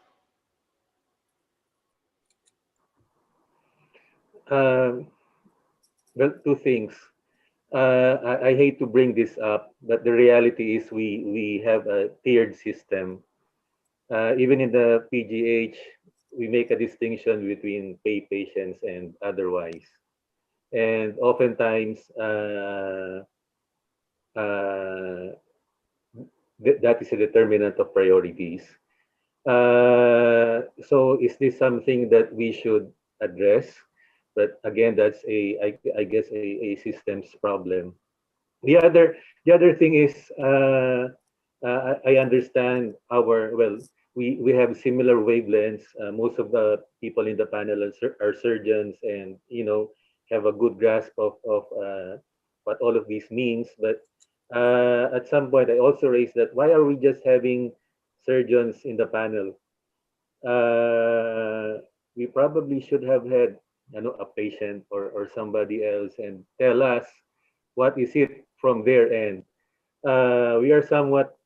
Well, 2 things. I hate to bring this up, but the reality is we have a tiered system. Even in the PGH, we make a distinction between pay patients and otherwise. And oftentimes, that is a determinant of priorities. So is this something that we should address? But again, that's I guess a systems problem. The other thing is I understand we have similar wavelengths. Most of the people in the panel are surgeons, and have a good grasp of what all of these means. But at some point, I also raised that why are we just having surgeons in the panel? We probably should have had a patient or somebody else and tell us what is it from their end. We are somewhat,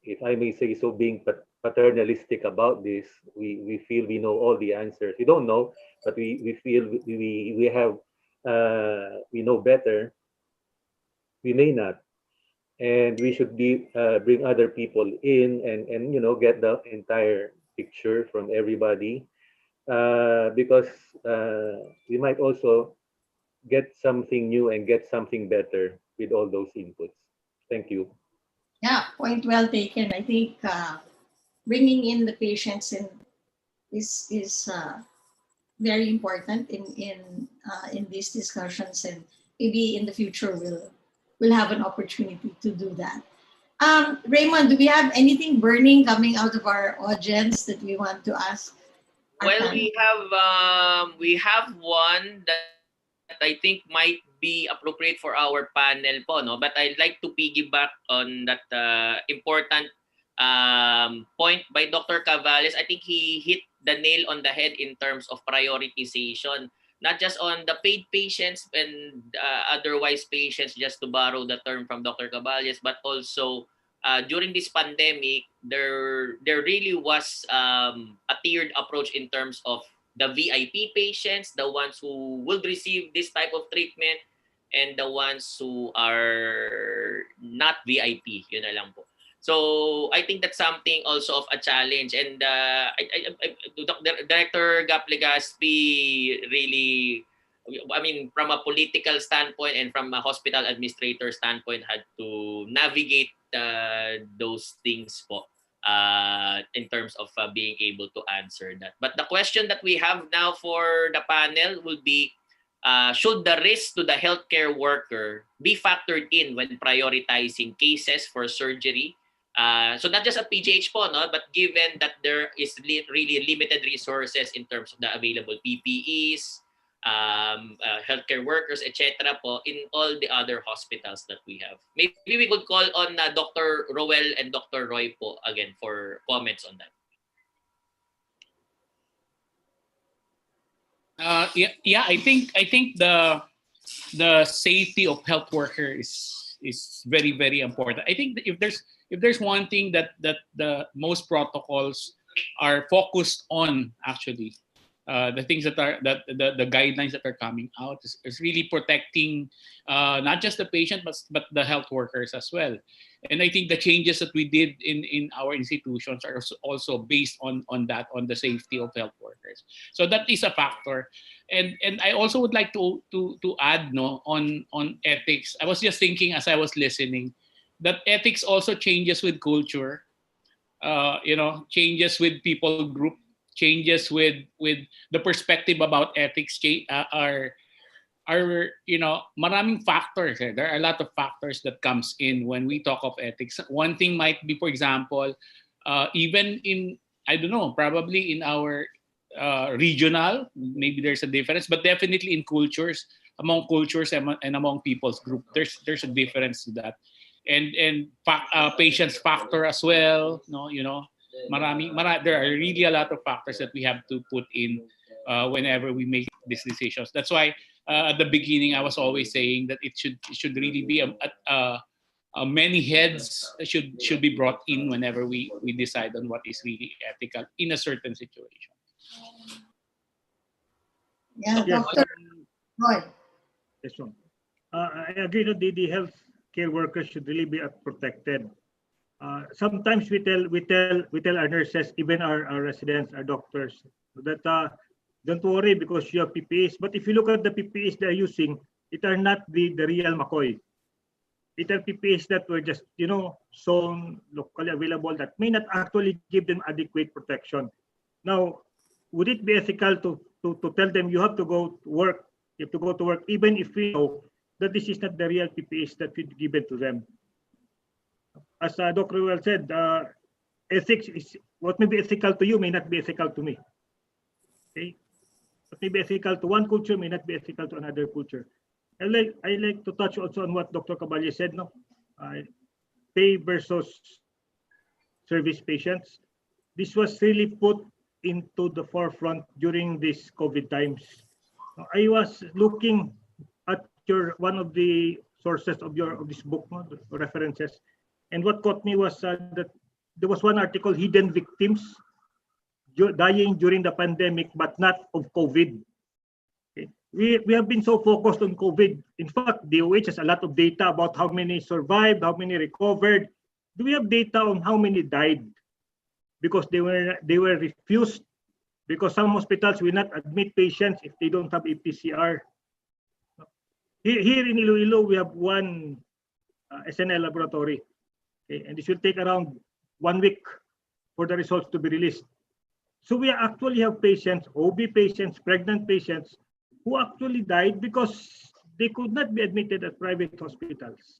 if I may say so, being paternalistic about this. We feel we know all the answers. We don't know, but we feel we have we know better. We may not, and we should bring other people in and get the entire picture from everybody, because we might also get something new and get something better with all those inputs. Thank you. Yeah, point well taken. I think bringing in the patients is very important in these discussions, and maybe in the future we'll have an opportunity to do that. Raymond, do we have anything burning coming out of our audience that we want to ask? Well, we have one that I think might be appropriate for our panel po, no? But I'd like to piggyback on that important point by Dr. Caballes. I think he hit the nail on the head in terms of prioritization, not just on the paid patients and otherwise patients, just to borrow the term from Dr. Caballes, but also during this pandemic, there really was a tiered approach in terms of the VIP patients, the ones who will receive this type of treatment, and the ones who are not VIP. Yun na lang po. So I think that's something also of a challenge. And Director Legaspi really, I mean, from a political standpoint and from a hospital administrator standpoint, had to navigate those things po. In terms of being able to answer that. But the question that we have now for the panel will be, should the risk to the healthcare worker be factored in when prioritizing cases for surgery? So not just at PGH po, no? But given that there is really limited resources in terms of the available PPEs, healthcare workers, etc. po in all the other hospitals that we have. Maybe we could call on Dr. Roel and Dr. Roy po again for comments on that. I think the safety of health workers is very, very important. I think if there's one thing that the most protocols are focused on, actually, the things that are the guidelines that are coming out is really protecting not just the patient but the health workers as well. And I think the changes that we did in our institutions are also based on the safety of health workers. So that is a factor. And I also would like to add on ethics. I was just thinking as I was listening that ethics also changes with culture. Changes with people group, changes with the perspective about ethics are maraming factors. There are a lot of factors that comes in when we talk of ethics. One thing might be, for example, even in, I don't know, probably in our regional, maybe there's a difference, but definitely in cultures, among cultures and among people's group, there's a difference to that. And patients factor as well, there are really a lot of factors that we have to put in whenever we make these decisions. That's why at the beginning I was always saying that it should really be many heads should be brought in whenever we decide on what is really ethical in a certain situation. Yeah, Yes. Dr. Roy. Yes, ma'am. I agree that the healthcare workers should really be protected. Sometimes we tell our nurses, even our residents, our doctors, that don't worry because you have PPEs. But if you look at the PPEs they're using, it are not the real McCoy. It are PPEs that were just sewn, locally available, that may not actually give them adequate protection. Now, would it be ethical to tell them you have to go to work? You have to go to work, even if we know that this is not the real PPEs that we've given to them. As Dr. Well said, ethics is what may be ethical to you may not be ethical to me. Okay, what may be ethical to one culture may not be ethical to another culture. I like to touch also on what Dr. Caballes said. Pay versus service patients. This was really put into the forefront during these COVID times. I was looking at one of the sources of this book, the references, and what caught me was that there was one article, hidden victims dying during the pandemic, but not of COVID. Okay. We have been so focused on COVID. In fact, DOH has a lot of data about how many survived, how many recovered. Do we have data on how many died because they were refused? Because some hospitals will not admit patients if they don't have a PCR. Here in Iloilo, we have one SNL laboratory, okay, and this will take around 1 week for the results to be released. So we actually have patients, OB patients, pregnant patients, who actually died because they could not be admitted at private hospitals.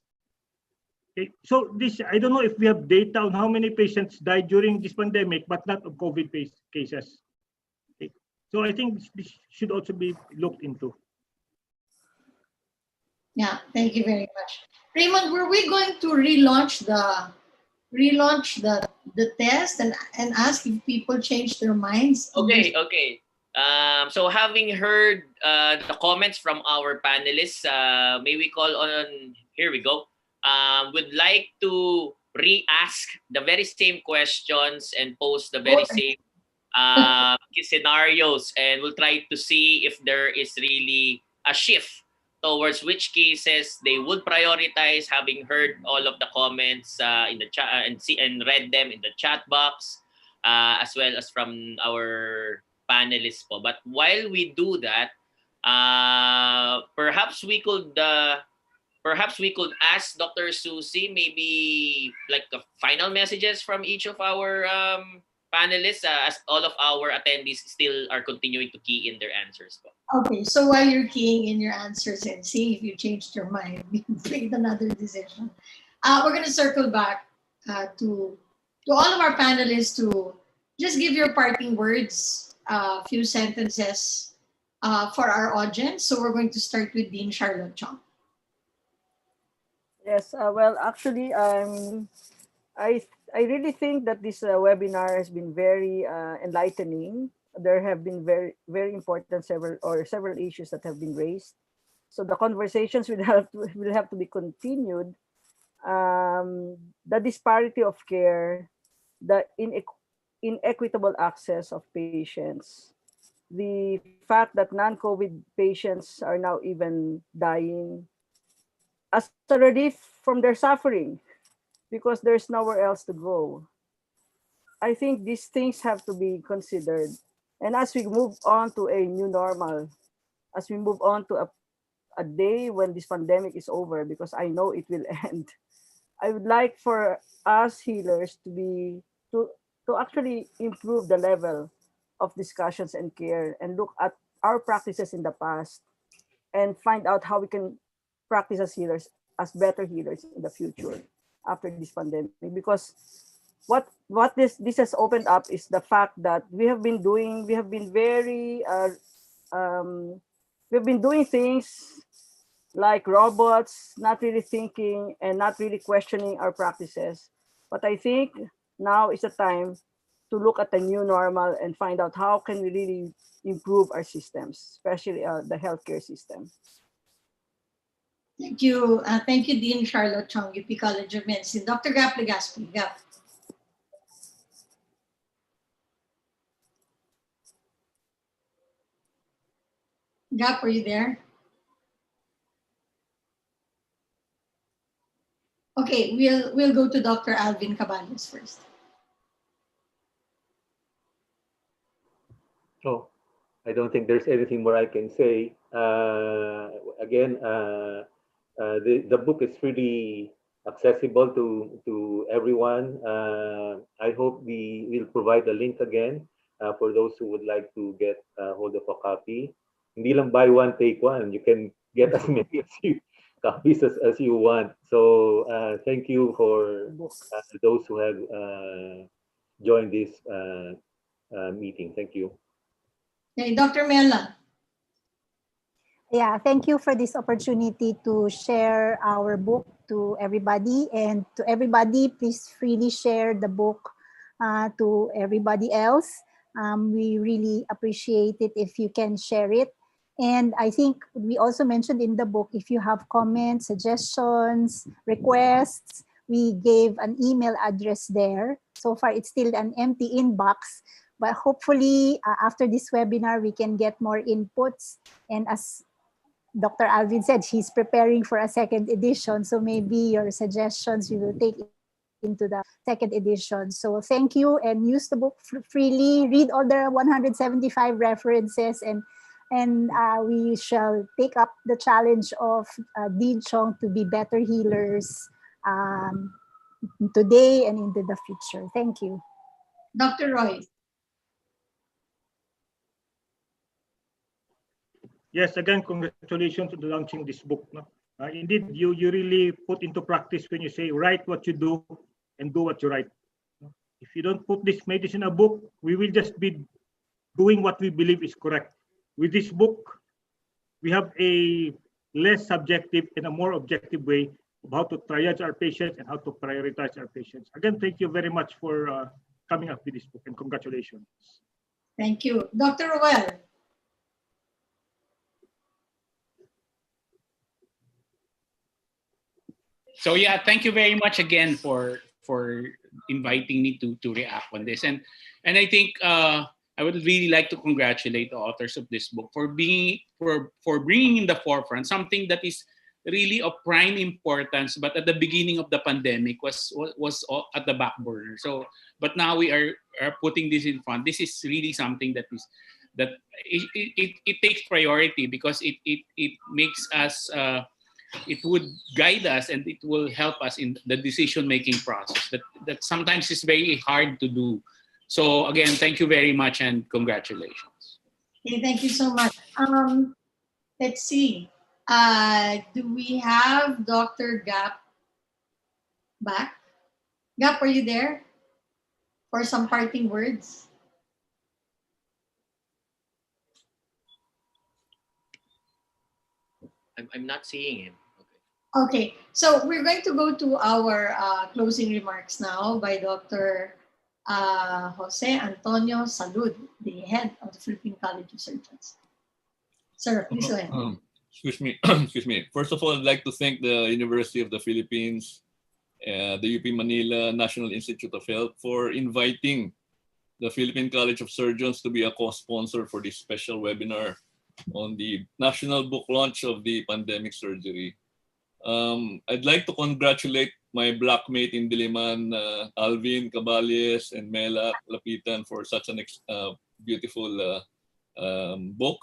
Okay, so I don't know if we have data on how many patients died during this pandemic, but not of COVID cases. Okay. So I think this should also be looked into. Yeah, thank you very much. Raymond, were we going to relaunch the test and ask if people change their minds? Okay. So having heard the comments from our panelists, may we call on, here we go. Would like to re-ask the very same questions and pose the very same scenarios, and we'll try to see if there is really a shift towards which cases they would prioritize, having heard all of the comments in the chat and read them in the chat box, as well as from our panelists po. But while we do that, perhaps we could ask Dr. Susie maybe like final messages from each of our panelists, as all of our attendees still are continuing to key in their answers po. Okay, so while you're keying in your answers and seeing if you changed your mind, you made another decision. We're going to circle back to all of our panelists to just give your parting words, a few sentences for our audience. So we're going to start with Dean Charlotte Chiong. Yes, well, actually, I really think that this webinar has been very enlightening. There have been very important several issues that have been raised. So the conversations will have to be continued. The disparity of care, the inequitable access of patients, the fact that non-COVID patients are now even dying as a relief from their suffering because there's nowhere else to go. I think these things have to be considered. And as we move on to a new normal, as we move on to a day when this pandemic is over, because I know it will end, I would like for us healers to actually improve the level of discussions and care and look at our practices in the past and find out how we can practice as healers, as better healers in the future after this pandemic. Because what this has opened up is the fact that we have been doing things like robots, not really thinking and not really questioning our practices. But I think now is the time to look at the new normal and find out how can we really improve our systems, especially the healthcare system. Thank you. Thank you, Dean Charlotte Chiong, UP College of Medicine. Dr. Gap Legaspi. Gap. Gap, are you there? Okay, we'll go to Dr. Alvin Caballes first. Oh, I don't think there's anything more I can say. Again, the book is really accessible to everyone. I hope we will provide a link again for those who would like to get hold of a copy. Hindi lang buy one, take one. You can get as many copies as you want. So thank you for those who have joined this meeting. Thank you. Okay, Dr. Mela. Yeah, thank you for this opportunity to share our book to everybody. And to everybody, please freely share the book to everybody else. We really appreciate it if you can share it. And I think we also mentioned in the book, if you have comments, suggestions, requests, we gave an email address there. So far, it's still an empty inbox. But hopefully, after this webinar, we can get more inputs. And as Dr. Alvin said, he's preparing for a second edition. So maybe your suggestions we will take into the second edition. So thank you, and use the book freely. Read all the 175 references, and we shall take up the challenge of Dean Chiong to be better healers today and into the future. Thank you. Dr. Roy. Yes, again, congratulations on launching this book. No? Indeed, you really put into practice when you say write what you do and do what you write. If you don't put this medicine in a book, we will just be doing what we believe is correct. With this book, we have a less subjective and a more objective way of how to triage our patients and how to prioritize our patients. Again, thank you very much for coming up with this book, and congratulations. Thank you. Dr. Ruel. So yeah, thank you very much again for inviting me to react on this, and I think I would really like to congratulate the authors of this book for bringing in the forefront something that is really of prime importance, but at the beginning of the pandemic was at the back burner. So, but now we are putting this in front. This is really something that it takes priority because it makes us. It would guide us and it will help us in the decision-making process that sometimes is very hard to do. So again, thank you very much and congratulations. Okay, thank you so much. Let's see. Do we have Dr. Gap back? Gap, are you there for some parting words? I'm not seeing him. Okay, so we're going to go to our closing remarks now by Dr. Jose Antonio Salud, the head of the Philippine College of Surgeons. Sir, please go ahead. Excuse me. Excuse me. First of all, I'd like to thank the University of the Philippines, the UP Manila National Institute of Health for inviting the Philippine College of Surgeons to be a co-sponsor for this special webinar on the national book launch of the pandemic surgery. I'd like to congratulate my blackmate in Diliman, Alvin Caballes and Mela Lapitan for such an beautiful book.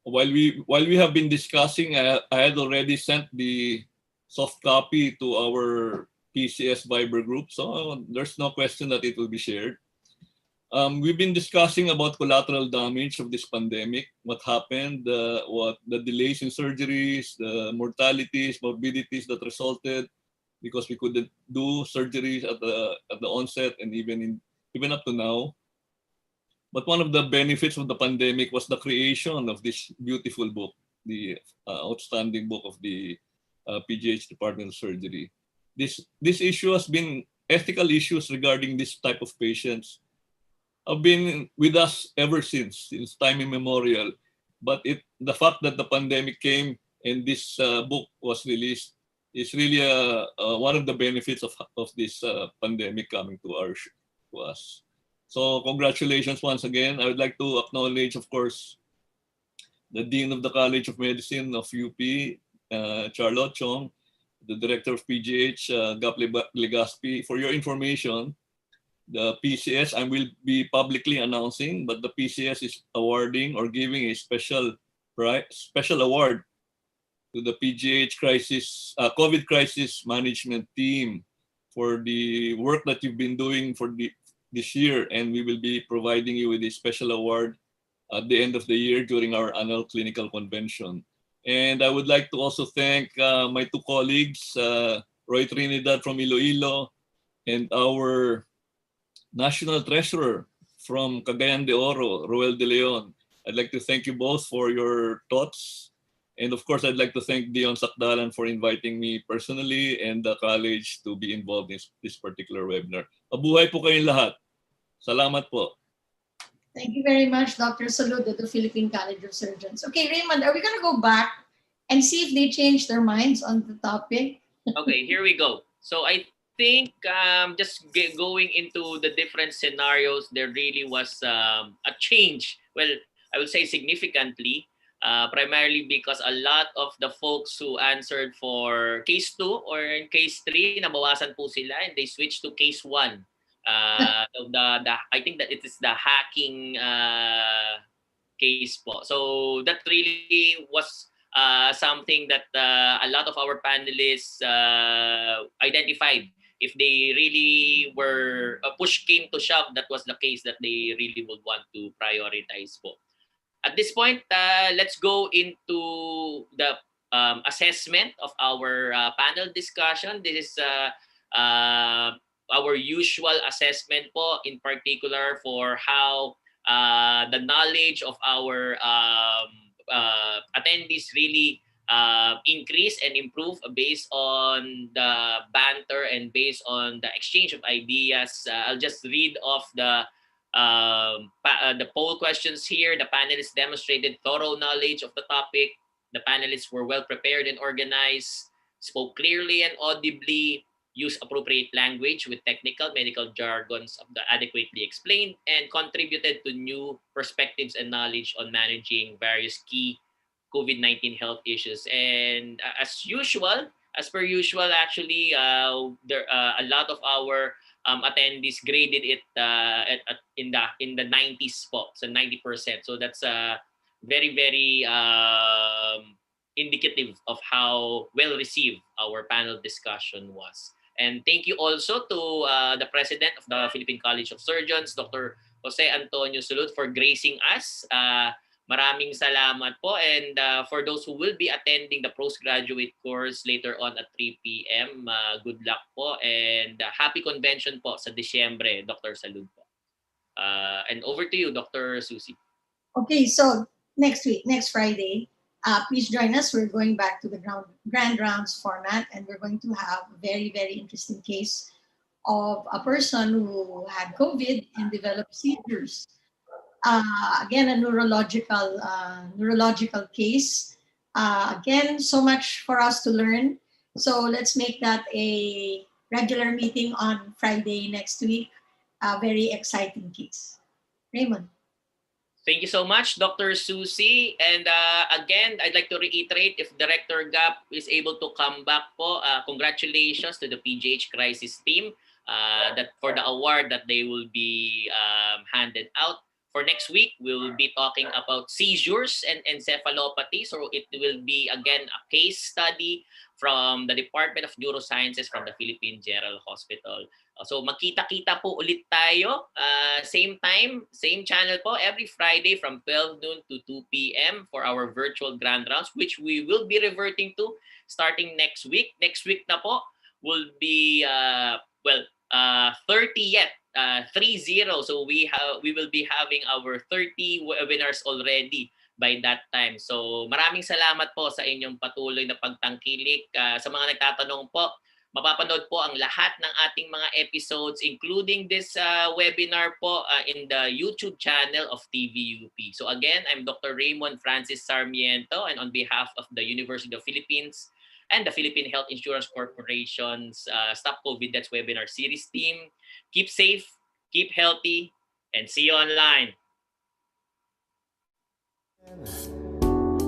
While we have been discussing, I had already sent the soft copy to our PCS Viber group, so there's no question that it will be shared. We've been discussing about collateral damage of this pandemic, what happened, what the delays in surgeries, the mortalities, morbidities that resulted because we couldn't do surgeries at the onset and even up to now. But one of the benefits of the pandemic was the creation of this beautiful book, the outstanding book of the PGH Department of Surgery. This issue has been ethical issues regarding this type of patients have been with us ever since time immemorial. But the fact that the pandemic came and this book was released is really one of the benefits of this pandemic coming to us. So congratulations once again. I would like to acknowledge, of course, the Dean of the College of Medicine of UP, Charlotte Chiong, the Director of PGH, Legaspi. For your information, the PCS, I will be publicly announcing, but the PCS is awarding or giving a special award to the PGH COVID crisis management team for the work that you've been doing for this year, and we will be providing you with a special award at the end of the year during our annual clinical convention. And I would like to also thank my two colleagues, Roy Trinidad from Iloilo and our National Treasurer from Cagayan de Oro, Roel De Leon. I'd like to thank you both for your thoughts. And of course, I'd like to thank Dion Sakdalan for inviting me personally and the college to be involved in this particular webinar. Mabuhay po kayong lahat. Salamat po. Thank you very much, Dr. Salud of the Philippine College of Surgeons. Okay, Raymond, are we going to go back and see if they changed their minds on the topic? Okay, here we go. So I think just going into the different scenarios, there really was a change. Well, I would say significantly, primarily because a lot of the folks who answered for case 2 or in case 3, nabawasan po sila and they switched to case 1. I think that it is the hacking case po. So that really was something that a lot of our panelists identified. If they really were push came to shove, that was the case that they really would want to prioritize po. At this point, let's go into the assessment of our panel discussion. This is our usual assessment po, in particular for how the knowledge of our attendees really increase and improve based on the banter and based on the exchange of ideas. I'll just read off the poll questions here. The panelists demonstrated thorough knowledge of the topic. The panelists were well prepared and organized, spoke clearly and audibly, used appropriate language with technical medical jargons adequately explained, and contributed to new perspectives and knowledge on managing various key COVID-19 health issues. And as per usual, actually, there a lot of our attendees graded it in the 90s po, so 90%. So that's very, very indicative of how well received our panel discussion was. And thank you also to the president of the Philippine College of Surgeons, Dr. Jose Antonio Sulud, for gracing us. Maraming salamat po. And for those who will be attending the postgraduate course later on at 3 p.m., good luck po. And happy convention po sa Disyembre, Dr. Salud po. And over to you, Dr. Susie. Okay, so next week, next Friday, please join us. We're going back to the grand rounds format, and we're going to have a very, very interesting case of a person who had COVID and developed seizures. Again, a neurological case. Again, so much for us to learn. So let's make that a regular meeting on Friday next week. A very exciting case. Raymond. Thank you so much, Dr. Susie. And again, I'd like to reiterate, if Director Gap is able to come back po, congratulations to the PGH Crisis team that for the award that they will be handed out. For next week, we'll be talking about seizures and encephalopathy. So it will be, again, a case study from the Department of Neurosciences from the Philippine General Hospital. So magkita-kita po ulit tayo. Same time, same channel po, every Friday from 12 noon to 2 p.m. for our virtual grand rounds, which we will be reverting to starting next week. Next week na po will be, 30th. 30. So we will be having our 30 webinars already by that time. So maraming salamat po sa inyong patuloy na pagtangkilik. Sa mga nagtatanong po, mapapanood po ang lahat ng ating mga episodes, including this webinar po in the YouTube channel of TVUP. So again, I'm Dr. Raymond Francis Sarmiento, and on behalf of the University of Philippines and the Philippine Health Insurance Corporation's Stop COVID Deaths webinar series team, keep safe, keep healthy, and see you online.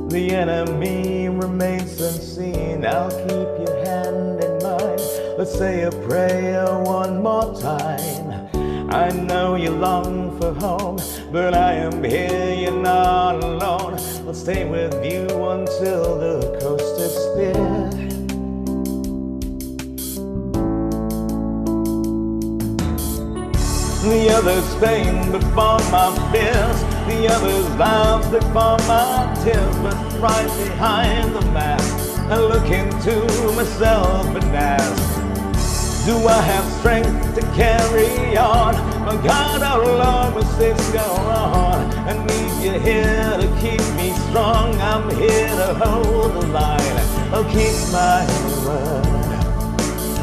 The enemy remains unseen. I'll keep your hand in mine. Let's say a prayer one more time. I know you long for home, but I am here, you're not alone. I'll stay with you until the coast is clear. The others pain before my fears, the others laugh before my tears. But right behind the mask, I look into myself and ask, do I have strength to carry on? My God, how long must this go on? I need you here to keep me strong. I'm here to hold the line. I'll keep my word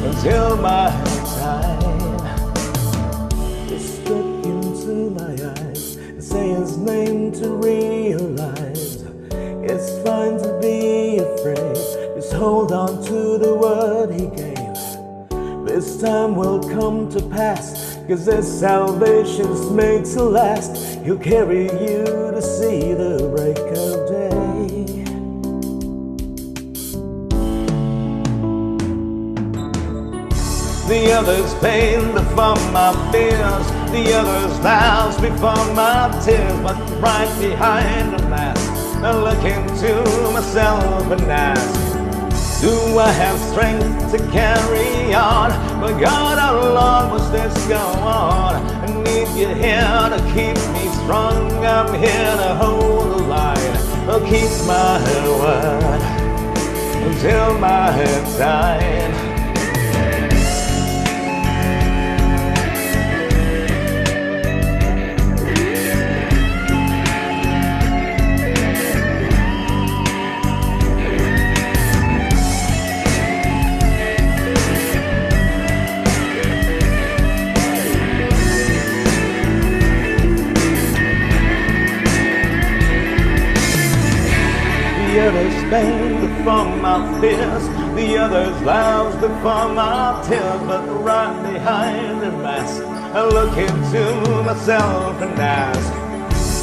until my time. Look into my eyes and say his name to realize it's fine to be afraid. Just hold on to the word he gave. This time will come to pass, 'cause this salvation's made to last. He'll carry you to see the break of day. The others pain before my fears, the others laughs before my tears. But right behind the mask, I look into myself and ask, do I have strength to carry on? My God, how long must this go on? I need you here to keep me strong. I'm here to hold the line. I'll keep my word until my time. disdain before my fears. The others laughs before my tears. But right behind the mask, I look into myself and ask,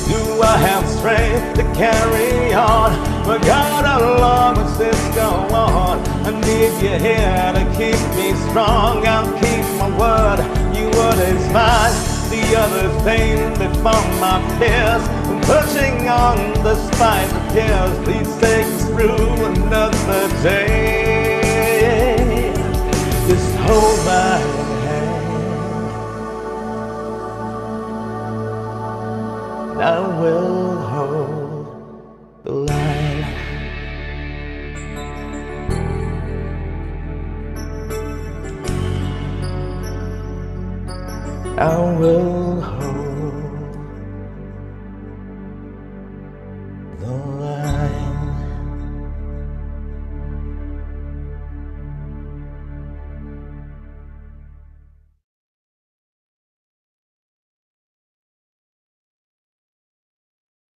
do I have strength to carry on? But God, how long must this go on? I need you here to keep me strong. I'll keep my word, your word is mine. The others pain before my fears. I'm pushing on despite the tears. Please take us through another day. Just hold my hand. I will hold the line. I will hold